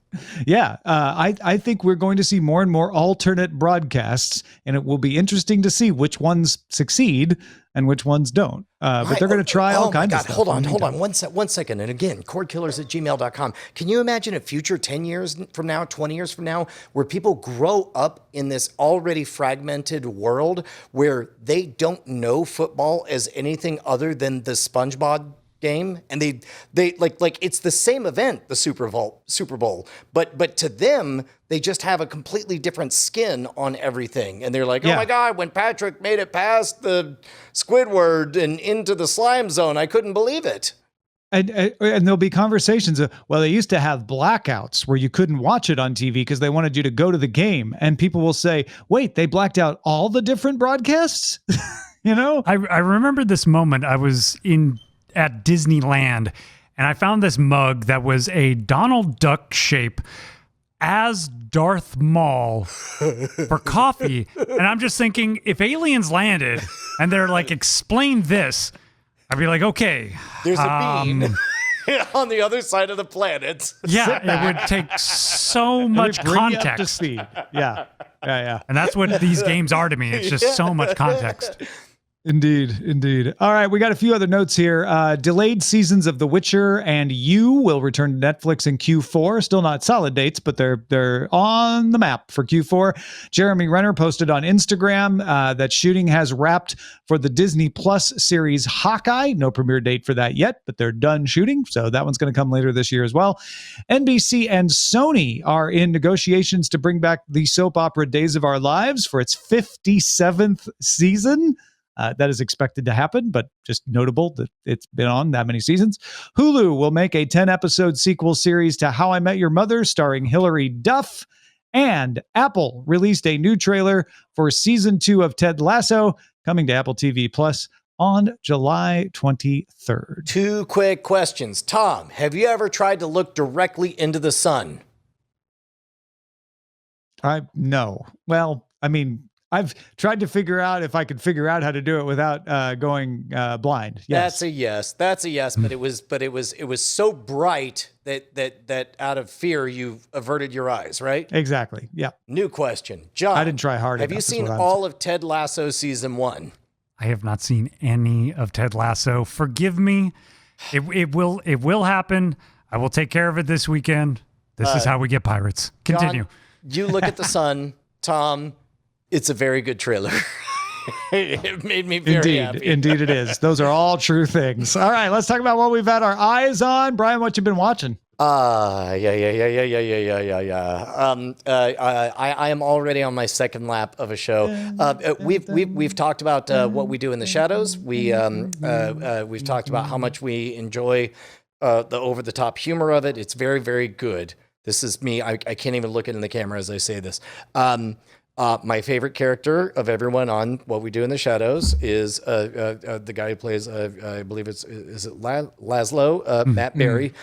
Yeah, I think we're going to see more and more alternate broadcasts, and it will be interesting to see which ones succeed and which ones don't. But they're going to try all kinds of stuff. Hold on. One second. And again, cordkillers@gmail.com. Can you imagine a future 10 years from now, 20 years from now, where people grow up in this already fragmented world where they don't know football as anything other than the SpongeBob game, and they like it's the same event, the Super Bowl, but to them they just have a completely different skin on everything, and they're like, oh my God, when Patrick made it past the Squidward and into the slime zone, I couldn't believe it. And there'll be conversations of, well, they used to have blackouts where you couldn't watch it on TV because they wanted you to go to the game, and people will say, wait, they blacked out all the different broadcasts. You know, I remember this moment. I was at Disneyland, and I found this mug that was a Donald Duck shape as Darth Maul for coffee. And I'm just thinking, if aliens landed and they're like, explain this, I'd be like, okay. There's a bean on the other side of the planet. Yeah, it would take so much context. Up to speed. Yeah. And that's what these games are to me. It's just so much context. Indeed. All right, we got a few other notes here. Delayed seasons of The Witcher and You will return to Netflix in Q4. Still not solid dates, but they're on the map for Q4. Jeremy Renner posted on Instagram that shooting has wrapped for the Disney Plus series Hawkeye. No premiere date for that yet, but they're done shooting, so that one's going to come later this year as well. NBC and Sony are in negotiations to bring back the soap opera Days of Our Lives for its 57th season. That is expected to happen, but just notable that it's been on that many seasons. Hulu will make a 10-episode sequel series to How I Met Your Mother starring Hilary Duff. And Apple released a new trailer for season 2 of Ted Lasso, coming to Apple TV Plus on July 23rd. 2 quick questions. Tom, have you ever tried to look directly into the sun? No. Well, I mean, I've tried to figure out if I could figure out how to do it without going blind. Yes. That's a yes. But it was so bright that out of fear you averted your eyes, right? Exactly. Yeah. New question, John. I didn't try hard Have enough, you is seen what I'm all of Ted Lasso season 1? I have not seen any of Ted Lasso. Forgive me. It will happen. I will take care of it this weekend. This is how we get pirates. Continue. John, you look at the sun, Tom. It's a very good trailer. It made me very happy. Indeed it is. Those are all true things. All right, let's talk about what we've had our eyes on. Brian, what you been watching? I am already on my second lap of a show. We've talked about what we do in the shadows. We've talked about how much we enjoy the over-the-top humor of it. It's very, very good. This is me. I can't even look it in the camera as I say this. My favorite character of everyone on What We Do in the Shadows is the guy who plays, I believe is it Laszlo, Matt Berry.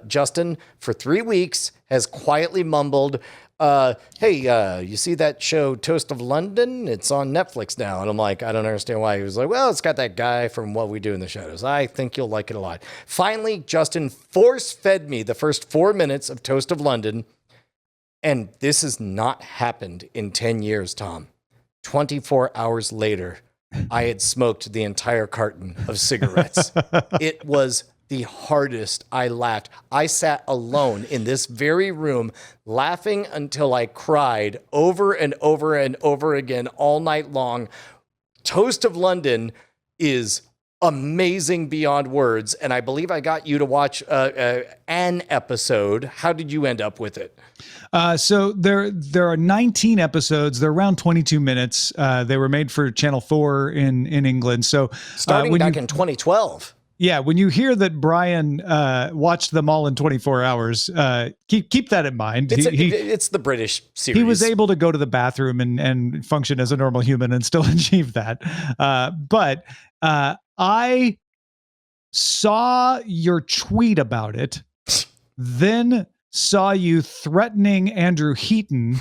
Justin, for 3 weeks, has quietly mumbled, hey, you see that show Toast of London? It's on Netflix now. And I'm like, I don't understand why. He was like, well, it's got that guy from What We Do in the Shadows. I think you'll like it a lot. Finally, Justin force-fed me the first 4 minutes of Toast of London. And this has not happened in 10 years, Tom. 24 hours later, I had smoked the entire carton of cigarettes. It was the hardest. I laughed. I sat alone in this very room, laughing until I cried over and over and over again all night long. Toast of London is amazing beyond words. And I believe I got you to watch an episode. How did you end up with it? So there are 19 episodes. They're around 22 minutes. They were made for Channel 4 in England. So starting back in 2012. Yeah, when you hear that Brian watched them all in 24 hours, keep that in mind. It's the British series. He was able to go to the bathroom and function as a normal human and still achieve that. But I saw your tweet about it, then saw you threatening Andrew Heaton.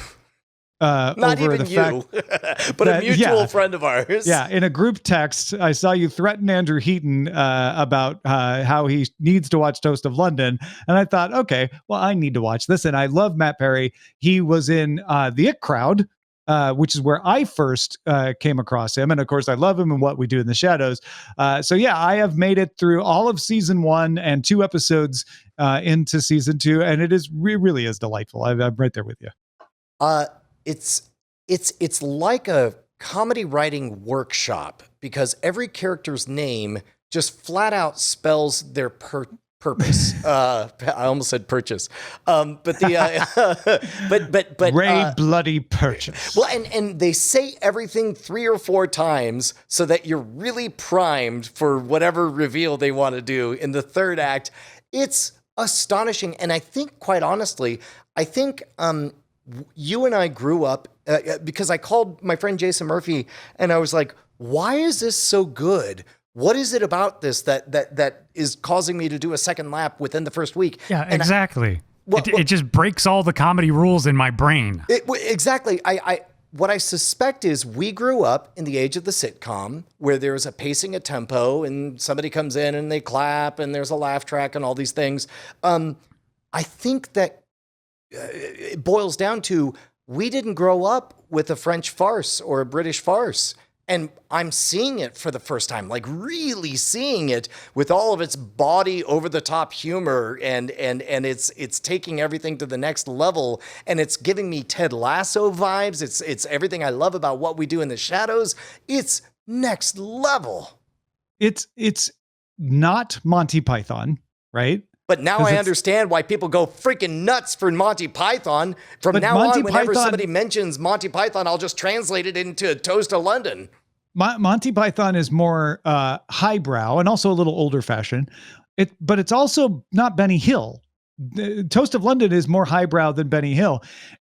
Not over even the you, fact but a mutual friend of ours. Yeah, in a group text, I saw you threaten Andrew Heaton about how he needs to watch Toast of London. And I thought, okay, well, I need to watch this. And I love Matt Perry. He was in The It Crowd, which is where I first came across him. And of course, I love him in What We Do in the Shadows. So yeah, I have made it through all of season 1 and 2 episodes into season 2. And it really is delightful. I'm right there with you. It's like a comedy writing workshop because every character's name just flat out spells their purpose. I almost said purchase. But the but Ray Bloody Purchase. Well, and they say everything 3 or 4 times so that you're really primed for whatever reveal they want to do in the third act. It's astonishing, and I think, quite honestly, you and I grew up because I called my friend Jason Murphy and I was like, why is this so good? What is it about this that is causing me to do a second lap within the first week? Yeah, and exactly. It just breaks all the comedy rules in my brain. Exactly. What I suspect is we grew up in the age of the sitcom where there's a pacing, a tempo, and somebody comes in and they clap and there's a laugh track and all these things. I think that it boils down to we didn't grow up with a French farce or a British farce. And I'm seeing it for the first time, like really seeing it with all of its body over the top humor, and it's taking everything to the next level, and it's giving me Ted Lasso vibes. It's everything I love about What We Do in the Shadows. It's next level. It's not Monty Python, right? But now I understand why people go freaking nuts for Monty Python. From now on, whenever somebody mentions Monty Python, I'll just translate it into Toast of London. Monty Python is more highbrow and also a little older fashioned. But it's also not Benny Hill. Toast of London is more highbrow than Benny Hill.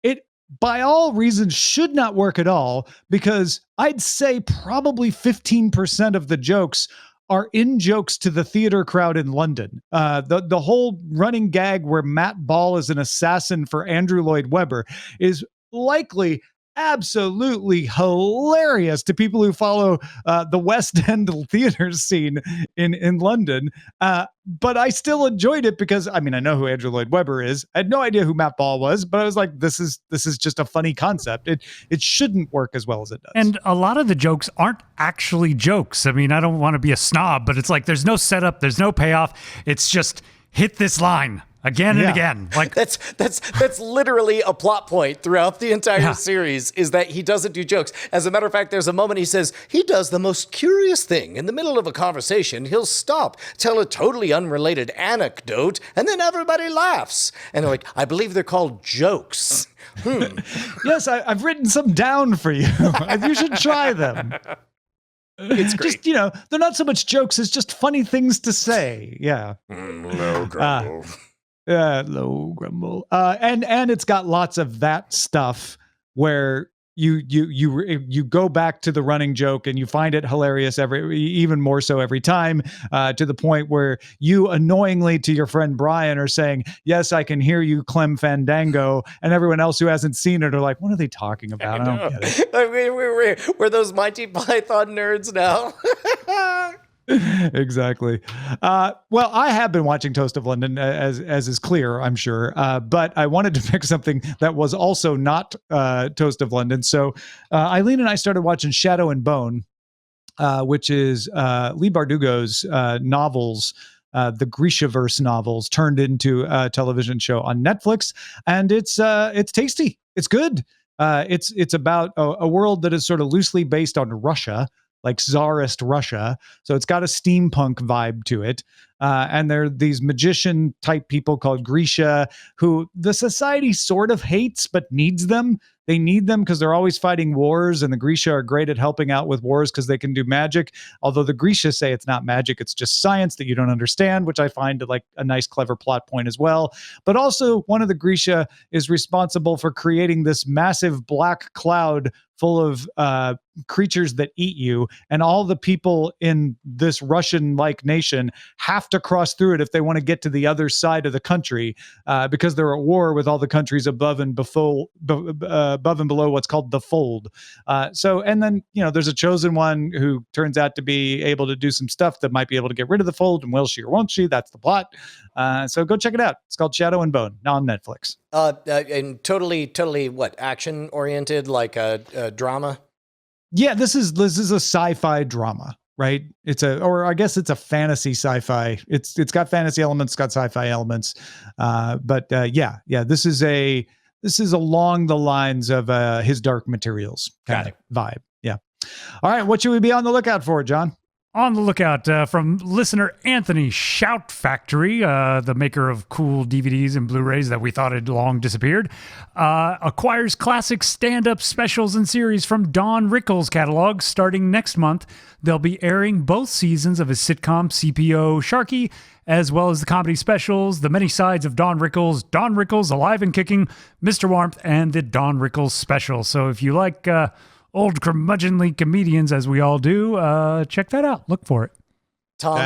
It, by all reasons, should not work at all, because I'd say probably 15% of the jokes are in jokes to the theater crowd in London. The whole running gag where Matt Ball is an assassin for Andrew Lloyd Webber is likely absolutely hilarious to people who follow the West End theater scene in London. But I still enjoyed it because, I mean, I know who Andrew Lloyd Webber is. I had no idea who Matt Ball was, but I was like, this is just a funny concept. It shouldn't work as well as it does. And a lot of the jokes aren't actually jokes. I mean, I don't want to be a snob, but it's like there's no setup, there's no payoff. It's just hit this line again and again. Like that's literally a plot point throughout the entire series, is that he doesn't do jokes. As a matter of fact, there's a moment he says he does the most curious thing. In the middle of a conversation, he'll stop, tell a totally unrelated anecdote, and then everybody laughs. And they're like, I believe they're called jokes. Yes, I've written some down for you. You should try them. It's great. Just, they're not so much jokes as just funny things to say. Yeah. Low grumble. Low grumble. And it's got lots of that stuff where you go back to the running joke and you find it hilarious even more so every time, to the point where you annoyingly to your friend Brian are saying, yes, I can hear you, Clem Fandango, and everyone else who hasn't seen it are like, what are they talking about? I don't get it. I mean, we're those Monty Python nerds now. Exactly. Well, I have been watching Toast of London, as is clear, I'm sure. But I wanted to pick something that was also not Toast of London. So Eileen and I started watching Shadow and Bone, which is Lee Bardugo's novels, the Grishaverse novels turned into a television show on Netflix, and it's tasty. It's good. It's about a world that is sort of loosely based on Russia, like Tsarist Russia. So it's got a steampunk vibe to it. And there are these magician type people called Grisha, who the society sort of hates, but needs them. They need them because they're always fighting wars, and the Grisha are great at helping out with wars because they can do magic. Although the Grisha say it's not magic, it's just science that you don't understand, which I find like a nice, clever plot point as well. But also, one of the Grisha is responsible for creating this massive black cloud full of creatures that eat you, and all the people in this Russian-like nation have to cross through it if they want to get to the other side of the country, because they're at war with all the countries above and below what's called the fold. And then there's a chosen one who turns out to be able to do some stuff that might be able to get rid of the fold, and will she or won't she? That's the plot. So go check it out. It's called Shadow and Bone, now on Netflix. And totally what, action oriented, like a drama? Yeah, this is a sci-fi drama, right? I guess it's a fantasy sci-fi. It's got fantasy elements, it's got sci-fi elements. This is along the lines of His Dark Materials kind of vibe. Yeah. All right, what should we be on the lookout for, John? On the lookout from listener Anthony Shout Factory, the maker of cool DVDs and Blu-rays that we thought had long disappeared, acquires classic stand-up specials and series from Don Rickles' catalog starting next month. They'll be airing both seasons of his sitcom CPO Sharky, as well as the comedy specials, The Many Sides of Don Rickles Alive and Kicking, Mr. Warmth, and the Don Rickles Special. So if you like old curmudgeonly comedians, as we all do, check that out. Look for it. Tom,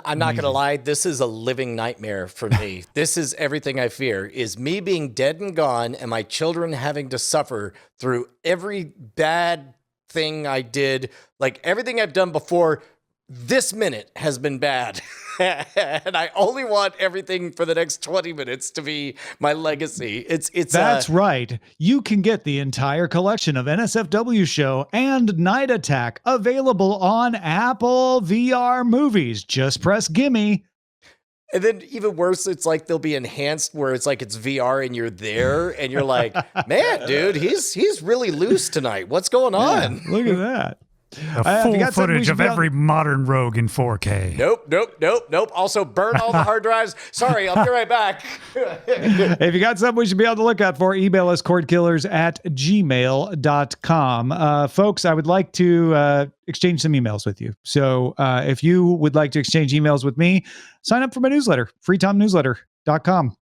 I'm not going to lie. This is a living nightmare for me. This is everything I fear, is me being dead and gone and my children having to suffer through every bad thing I did, like everything I've done before, this minute has been bad. And I only want everything for the next 20 minutes to be my legacy. That's right. You can get the entire collection of NSFW Show and Night Attack available on Apple VR Movies. Just press gimme. And then even worse, it's like they'll be enhanced where it's like it's VR and you're there and you're like, man, dude, he's really loose tonight. What's going on? Yeah, look at that. Full footage of every modern Rogue in 4K. Nope. Also, burn all the hard drives. Sorry, I'll be right back. If you got something we should be on the lookout for, email us cordkillers@gmail.com. Folks, I would like to exchange some emails with you. So if you would like to exchange emails with me, sign up for my newsletter, freetomnewsletter.com.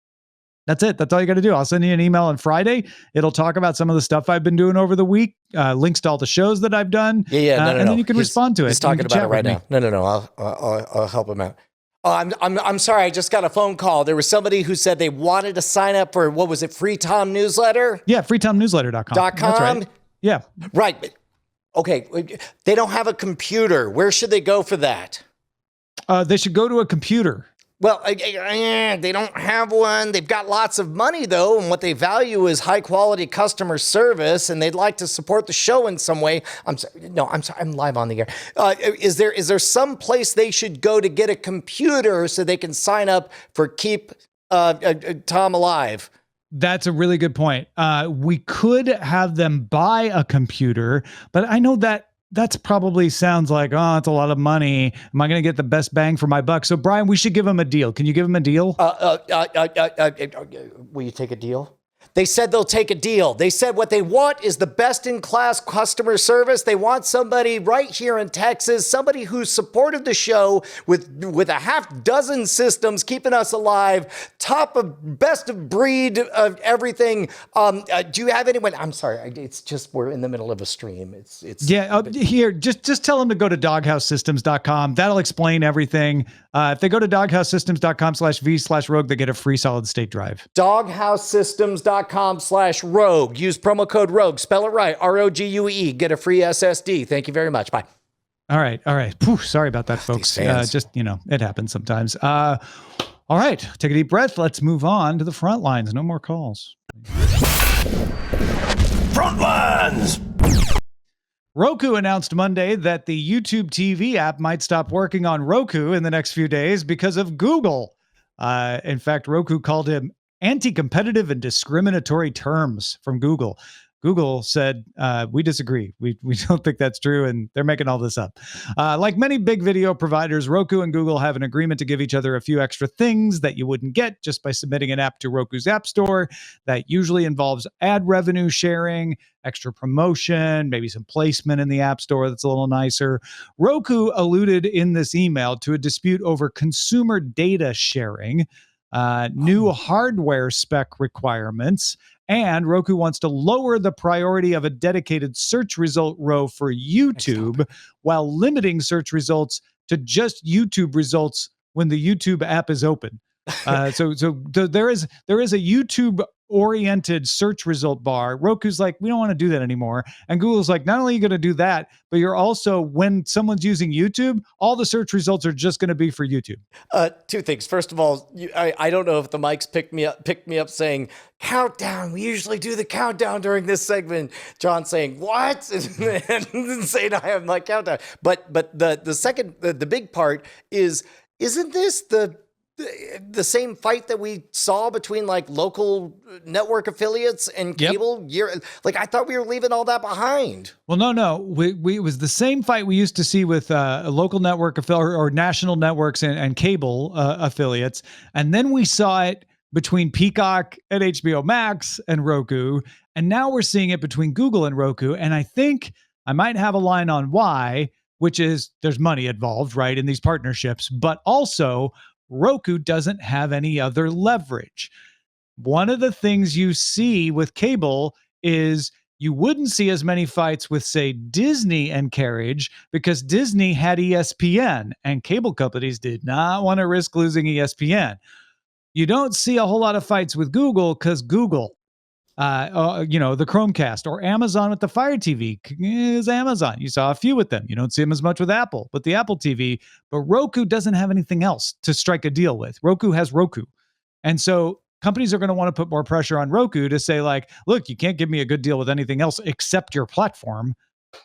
That's it. That's all you got to do. I'll send you an email on Friday. It'll talk about some of the stuff I've been doing over the week, links to all the shows that I've done. No. And then you can respond to it. He's talking about it right now. No. I'll help him out. Oh, I'm sorry. I just got a phone call. There was somebody who said they wanted to sign up for, what was it, Free Tom Newsletter? Yeah, freetomnewsletter.com. .com? That's right. Yeah. Right. Okay. They don't have a computer. Where should they go for that? They should go to a computer. Well, they don't have one. They've got lots of money, though, and what they value is high-quality customer service, and they'd like to support the show in some way. I'm sorry. I'm live on the air. Is there some place they should go to get a computer so they can sign up for Keep Tom Alive? That's a really good point. We could have them buy a computer, but I know that's probably sounds like, oh, it's a lot of money. Am I going to get the best bang for my buck? So, Brian, we should give them a deal. Can you give them a deal? Will you take a deal? They said they'll take a deal. They said what they want is the best-in-class customer service. They want somebody right here in Texas, somebody who supported the show with a half dozen systems, keeping us alive, top of best of breed of everything. Do you have anyone? I'm sorry. It's just we're in the middle of a stream. Here, just tell them to go to doghousesystems.com. That'll explain everything. If they go to doghousesystems.com/v/rogue, they get a free solid state drive. doghousesystems.com/rogue. Use promo code ROGUE. Spell it right. ROGUE. Get a free SSD. Thank you very much. Bye. All right. Phew, sorry about that, folks. It happens sometimes. All right. Take a deep breath. Let's move on to the front lines. No more calls. Front lines. Roku announced Monday that the YouTube TV app might stop working on Roku in the next few days because of Google. In fact, Roku called him anti-competitive and discriminatory terms from Google. Google said, we disagree. We don't think that's true, and they're making all this up. Like many big video providers, Roku and Google have an agreement to give each other a few extra things that you wouldn't get just by submitting an app to Roku's App Store. That usually involves ad revenue sharing, extra promotion, maybe some placement in the App Store that's a little nicer. Roku alluded in this email to a dispute over consumer data sharing, new hardware spec requirements, and Roku wants to lower the priority of a dedicated search result row for YouTube while limiting search results to just YouTube results when the YouTube app is open. So there is a YouTube oriented search result bar. Roku's like, we don't want to do that anymore. And Google's like, not only are you going to do that, but you're also, when someone's using YouTube, all the search results are just going to be for YouTube. Two things. First of all, I don't know if the mics picked me up saying countdown. We usually do the countdown during this segment. John saying what? and saying I have my countdown. But the second, the big part is, isn't this the same fight that we saw between like local network affiliates and cable? I thought we were leaving all that behind. Well, no. It was the same fight we used to see with a local network or national networks and cable affiliates. And then we saw it between Peacock and HBO Max and Roku. And now we're seeing it between Google and Roku. And I think I might have a line on why, which is there's money involved, right, in these partnerships, but also Roku doesn't have any other leverage. One of the things you see with cable is you wouldn't see as many fights with, say, Disney and carriage because Disney had ESPN and cable companies did not want to risk losing ESPN. You don't see a whole lot of fights with Google because Google The Chromecast, or Amazon with the Fire TV is Amazon. You saw a few with them. You don't see them as much with Apple, but the Apple TV. But Roku doesn't have anything else to strike a deal with. Roku has Roku. And so companies are going to want to put more pressure on Roku to say, like, look, you can't give me a good deal with anything else except your platform.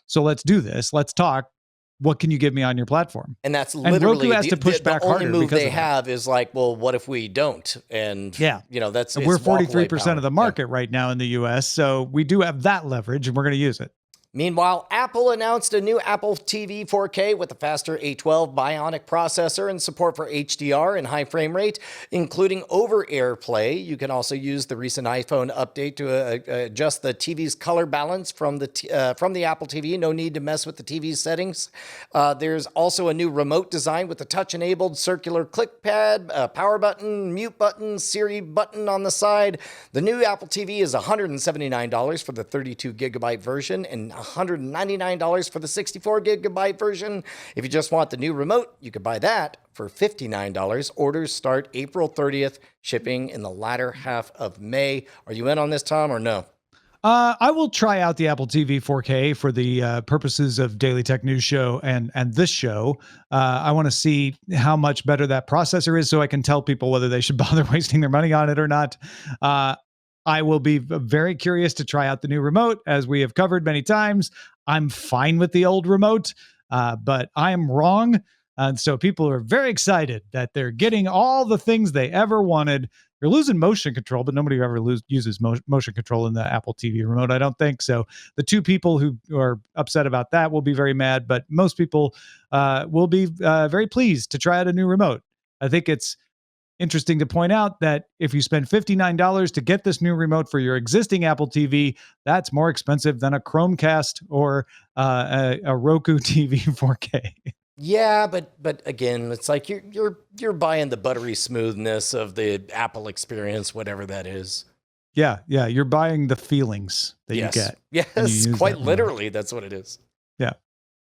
So let's do this. Let's talk. What can you give me on your platform? And that's literally Roku has to push back the only harder move because they of that. have is like, well, what if we don't? And that's we're it's walkaway 43% power. of the market right now in the US. So we do have that leverage and we're going to use it. Meanwhile, Apple announced a new Apple TV 4K with a faster A12 Bionic processor and support for HDR and high frame rate, including over-air play. You can also use the recent iPhone update to adjust the TV's color balance from the Apple TV. No need to mess with the TV settings. There's also a new remote design with a touch-enabled circular click pad, a power button, mute button, Siri button on the side. The new Apple TV is $179 for the 32-gigabyte version and $199 for the 64-gigabyte version. If you just want the new remote, you could buy that for $59. Orders start April 30th, shipping in the latter half of May. Are you in on this, Tom, or no? I will try out the Apple TV 4K for the purposes of Daily Tech News Show and this show. I want to see how much better that processor is so I can tell people whether they should bother wasting their money on it or not. I will be very curious to try out the new remote, as we have covered many times. I'm fine with the old remote, but I am wrong. And so people are very excited that they're getting all the things they ever wanted. You're losing motion control, but nobody ever uses motion control in the Apple TV remote, I don't think. So the two people who are upset about that will be very mad, but most people will be very pleased to try out a new remote. I think it's interesting to point out that if you spend $59 to get this new remote for your existing Apple TV, that's more expensive than a Chromecast or a Roku TV 4K. Yeah, but again, it's like you're buying the buttery smoothness of the Apple experience, whatever that is. Yeah, you're buying the feelings that you get. Yes, quite literally, that's what it is. Yeah.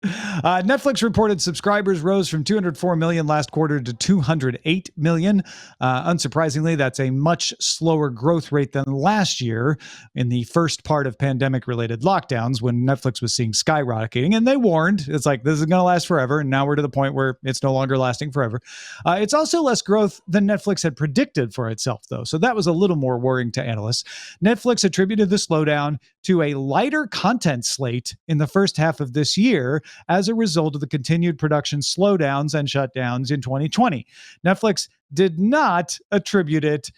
Netflix reported subscribers rose from 204 million last quarter to 208 million. Unsurprisingly, that's a much slower growth rate than last year in the first part of pandemic-related lockdowns when Netflix was seeing skyrocketing. And they warned, it's like, this is going to last forever. And now we're to the point where it's no longer lasting forever. It's also less growth than Netflix had predicted for itself, though. So that was a little more worrying to analysts. Netflix attributed the slowdown to a lighter content slate in the first half of this year as a result of the continued production slowdowns and shutdowns in 2020. Netflix did not attribute it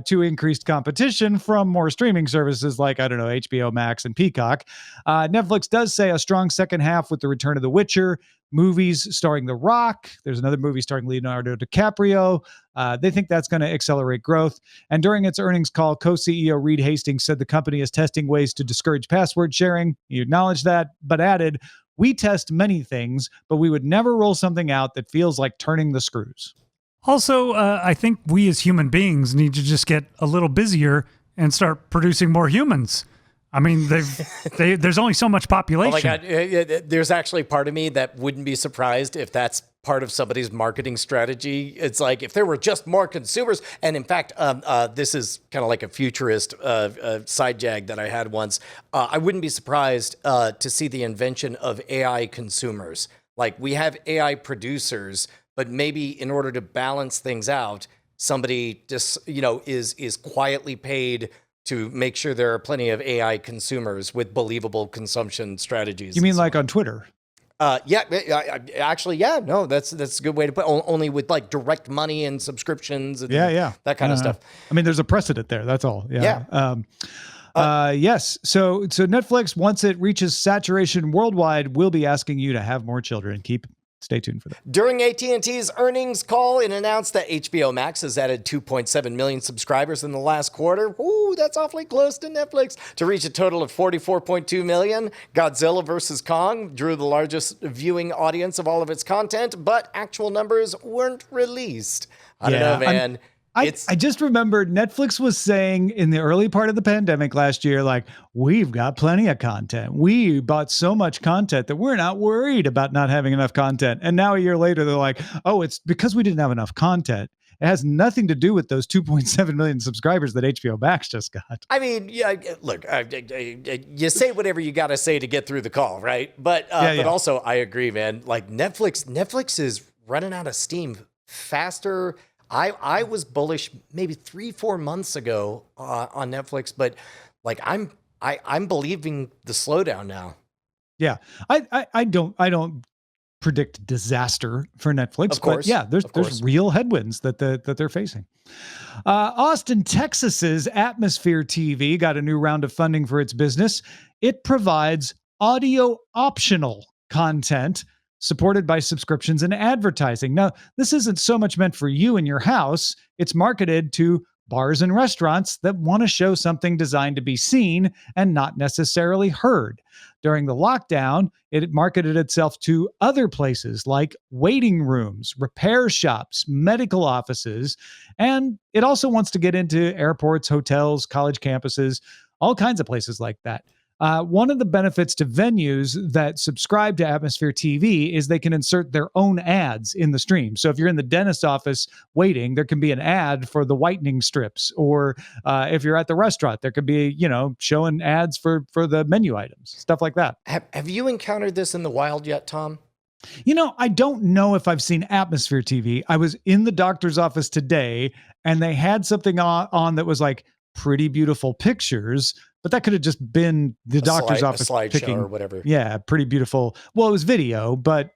to increased competition from more streaming services like, HBO Max and Peacock. Netflix does say a strong second half with the return of The Witcher, movies starring The Rock. There's another movie starring Leonardo DiCaprio. They think that's going to accelerate growth. And during its earnings call, co-CEO Reed Hastings said the company is testing ways to discourage password sharing. He acknowledged that, but added, "We test many things, but we would never roll something out that feels like turning the screws." Also, I think we as human beings need to just get a little busier and start producing more humans. I mean, there's only so much population. Oh my God, there's actually part of me that wouldn't be surprised if that's part of somebody's marketing strategy. It's like if there were just more consumers. And in fact, this is kind of like a futurist side jag that I had once. I wouldn't be surprised to see the invention of AI consumers. Like we have AI producers, but maybe in order to balance things out, somebody just is quietly paid to make sure there are plenty of AI consumers with believable consumption strategies. You mean like on Twitter? Yeah, no, that's a good way to put it. Only with like direct money and subscriptions and that kind of stuff. I mean, there's a precedent there. That's all. Yeah. Yes. So Netflix, once it reaches saturation worldwide, will be asking you to have more children. Stay tuned for that. During AT&T's earnings call, it announced that HBO Max has added 2.7 million subscribers in the last quarter. Ooh, that's awfully close to Netflix. To reach a total of 44.2 million, Godzilla vs. Kong drew the largest viewing audience of all of its content, but actual numbers weren't released. I don't know, man. I just remembered Netflix was saying in the early part of the pandemic last year, like, we've got plenty of content. We bought so much content that we're not worried about not having enough content. And now a year later, they're like, oh, it's because we didn't have enough content. It has nothing to do with those 2.7 million subscribers that HBO Max just got. I mean, yeah, look, you say whatever you got to say to get through the call, right? But also, I agree, man. Like Netflix is running out of steam faster. I was bullish maybe 3-4 months ago on Netflix, but like I'm believing the slowdown now. Yeah, I don't predict disaster for Netflix, Of course, but yeah, there's real headwinds that they're facing. Austin, Texas's Atmosphere TV got a new round of funding for its business. It provides audio optional content supported by subscriptions and advertising. Now, this isn't so much meant for you in your house. It's marketed to bars and restaurants that want to show something designed to be seen and not necessarily heard. During the lockdown, it marketed itself to other places like waiting rooms, repair shops, medical offices, and it also wants to get into airports, hotels, college campuses, all kinds of places like that. One of the benefits to venues that subscribe to Atmosphere TV is they can insert their own ads in the stream. So if you're in the dentist office waiting, there can be an ad for the whitening strips. Or if you're at the restaurant, there could be, showing ads for the menu items, stuff like that. Have you encountered this in the wild yet, Tom? I don't know if I've seen Atmosphere TV. I was in the doctor's office today and they had something on that was like pretty beautiful pictures, but that could have just been the doctor's office slideshow or whatever. Yeah, pretty beautiful. Well, it was video, but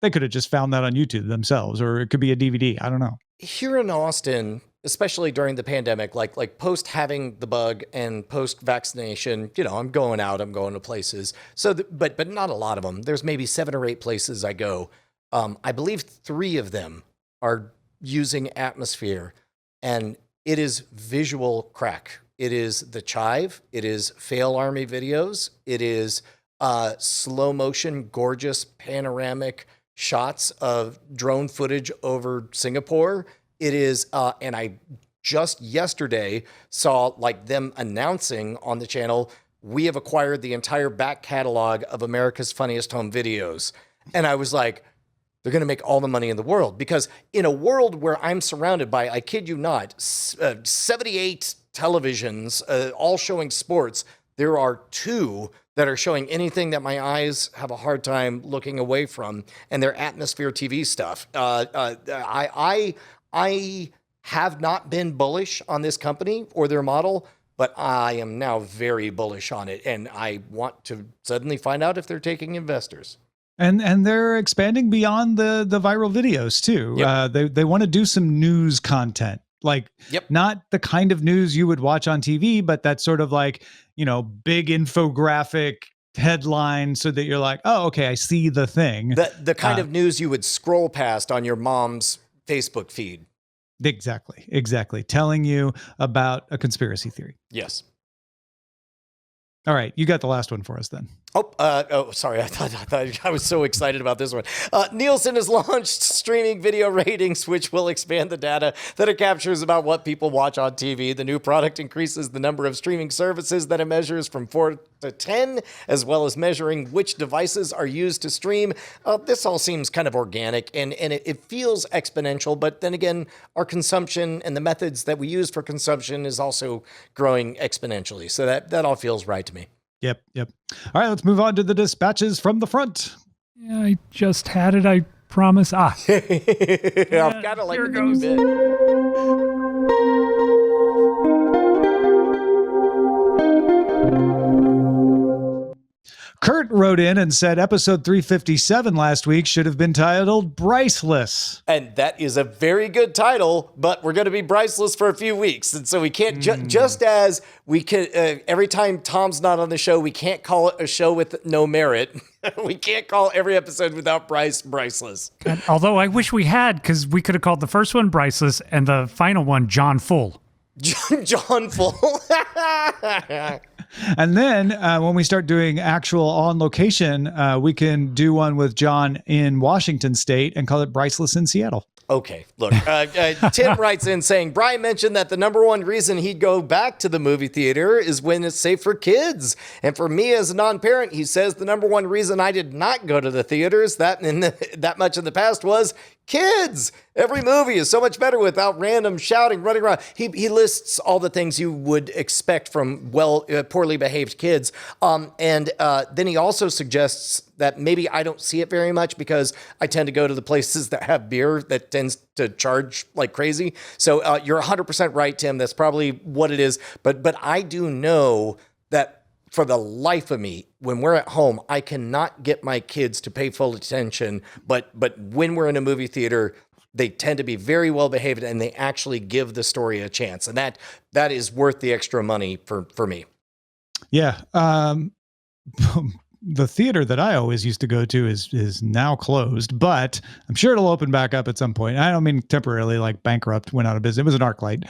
they could have just found that on YouTube themselves, or it could be a DVD. I don't know. Here in Austin, especially during the pandemic, like post having the bug and post vaccination, I'm going out, I'm going to places. So, but not a lot of them. There's maybe 7 or 8 places I go. I believe 3 of them are using Atmosphere, and it is visual crack. It is the chive. It is Fail Army videos. It is slow motion, gorgeous panoramic shots of drone footage over Singapore. It is, and I just yesterday saw like them announcing on the channel, we have acquired the entire back catalog of America's Funniest Home Videos. And I was like, they're going to make all the money in the world, because in a world where I'm surrounded by, I kid you not, 78 televisions, all showing sports, there are 2 that are showing anything that my eyes have a hard time looking away from, and they're Atmosphere TV stuff. I have not been bullish on this company or their model, but I am now very bullish on it, and I want to suddenly find out if they're taking investors. And they're expanding beyond the viral videos too. Yep. They want to do some news content, like not the kind of news you would watch on TV, but that sort of like, big infographic headline so that you're like, oh, okay, I see the thing. The kind of news you would scroll past on your mom's Facebook feed. Exactly. Telling you about a conspiracy theory. Yes. All right, you got the last one for us then. Sorry. I thought I was so excited about this one. Nielsen has launched streaming video ratings, which will expand the data that it captures about what people watch on TV. The new product increases the number of streaming services that it measures from 4 to 10, as well as measuring which devices are used to stream. This all seems kind of organic, and it feels exponential, but then again, our consumption and the methods that we use for consumption is also growing exponentially. So that all feels right to me. Yep. All right, let's move on to the dispatches from the front. Yeah, I just had it, I promise. I've got to like here the goes. bit. Kurt wrote in and said episode 357 last week should have been titled Briceless. And that is a very good title, but we're going to be Briceless for a few weeks. And so we can't, just as we can, every time Tom's not on the show, we can't call it a show with no merit. We can't call every episode without Briceless. And although I wish we had, because we could have called the first one Briceless and the final one John Full. John Full. And then when we start doing actual on location, we can do one with John in Washington State and call it Briceless in Seattle. Okay, look, Tim writes in saying, Brian mentioned that the number one reason he'd go back to the movie theater is when it's safe for kids. And for me as a non-parent, he says the number one reason I did not go to the theaters that much in the past was Kids. Every movie is so much better without random shouting, running around. He lists all the things you would expect from poorly behaved kids. And then he also suggests that maybe I don't see it very much because I tend to go to the places that have beer that tends to charge like crazy. So you're 100% right, Tim. That's probably what it is. But I do know that for the life of me, when we're at home, I cannot get my kids to pay full attention. But when we're in a movie theater, they tend to be very well behaved and they actually give the story a chance. And that is worth the extra money for me. Yeah. The theater that I always used to go to is now closed, but I'm sure it'll open back up at some point. I don't mean temporarily, like bankrupt, went out of business. It was an ArcLight.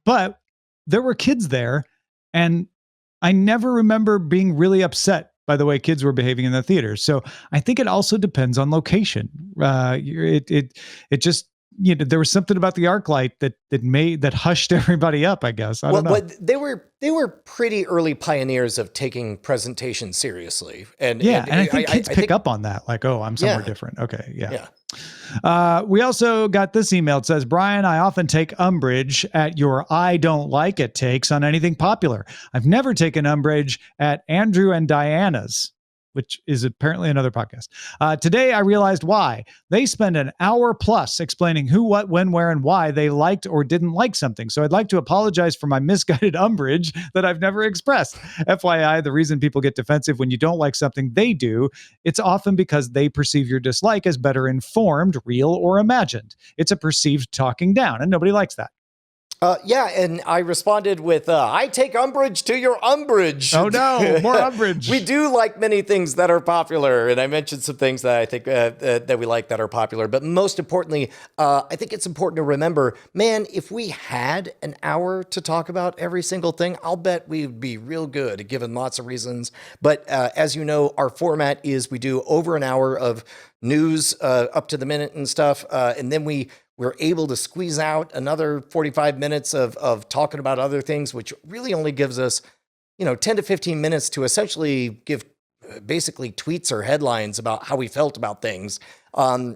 But there were kids there, and I never remember being really upset by the way kids were behaving in the theater. So I think it also depends on location. It just, there was something about the ArcLight that hushed everybody up, I guess. I don't know. But they were pretty early pioneers of taking presentation seriously. And I think kids pick up on that. Like, oh, I'm somewhere different. Okay. Yeah. We also got this email. It says, Brian, I often take umbrage at your I don't like it takes on anything popular. I've never taken umbrage at Andrew and Diana's, which is apparently another podcast. Today, I realized why. They spend an hour plus explaining who, what, when, where, and why they liked or didn't like something. So I'd like to apologize for my misguided umbrage that I've never expressed. FYI, the reason people get defensive when you don't like something they do, it's often because they perceive your dislike as better informed, real, or imagined. It's a perceived talking down, and nobody likes that. And I responded with, I take umbrage to your umbrage. Oh no, more umbrage. We do like many things that are popular, and I mentioned some things that I think that we like that are popular. But most importantly, I think it's important to remember, man, if we had an hour to talk about every single thing, I'll bet we'd be real good, given lots of reasons. But as you know, our format is we do over an hour of news up to the minute and stuff, and then we're able to squeeze out another 45 minutes of talking about other things, which really only gives us, 10 to 15 minutes to essentially give basically tweets or headlines about how we felt about things. I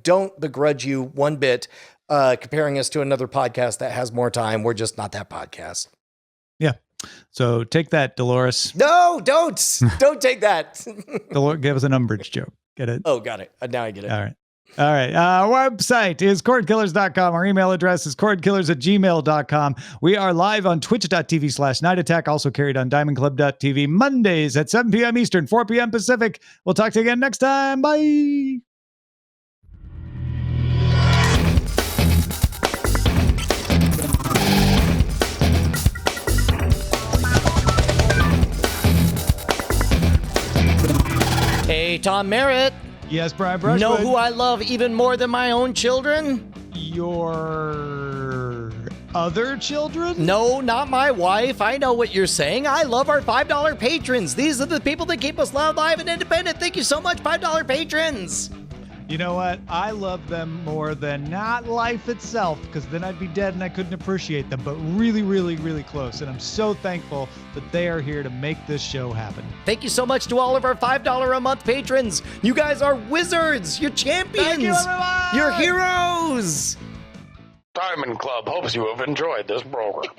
don't begrudge you one bit comparing us to another podcast that has more time. We're just not that podcast. Yeah. So take that, Dolores. No, don't take that. Dolores, give us an umbrage joke. Get it? Oh, got it. Now I get it. All right. Our website is cordkillers.com. Our email address is cordkillers@gmail.com. We are live on twitch.tv/Night Attack, also carried on diamondclub.tv Mondays at 7 p.m. Eastern, 4 p.m. Pacific. We'll talk to you again next time. Bye. Hey, Tom Merritt. Yes, Brian Brushwood. Know who I love even more than my own children? Your other children? No, not my wife. I know what you're saying. I love our $5 patrons. These are the people that keep us loud, live, and independent. Thank you so much, $5 patrons. You know what? I love them more than not life itself, because then I'd be dead and I couldn't appreciate them, but really, really, really close. And I'm so thankful that they are here to make this show happen. Thank you so much to all of our $5 a month patrons. You guys are wizards. You're champions. Thank you, everyone. You're heroes. Diamond Club hopes you have enjoyed this program.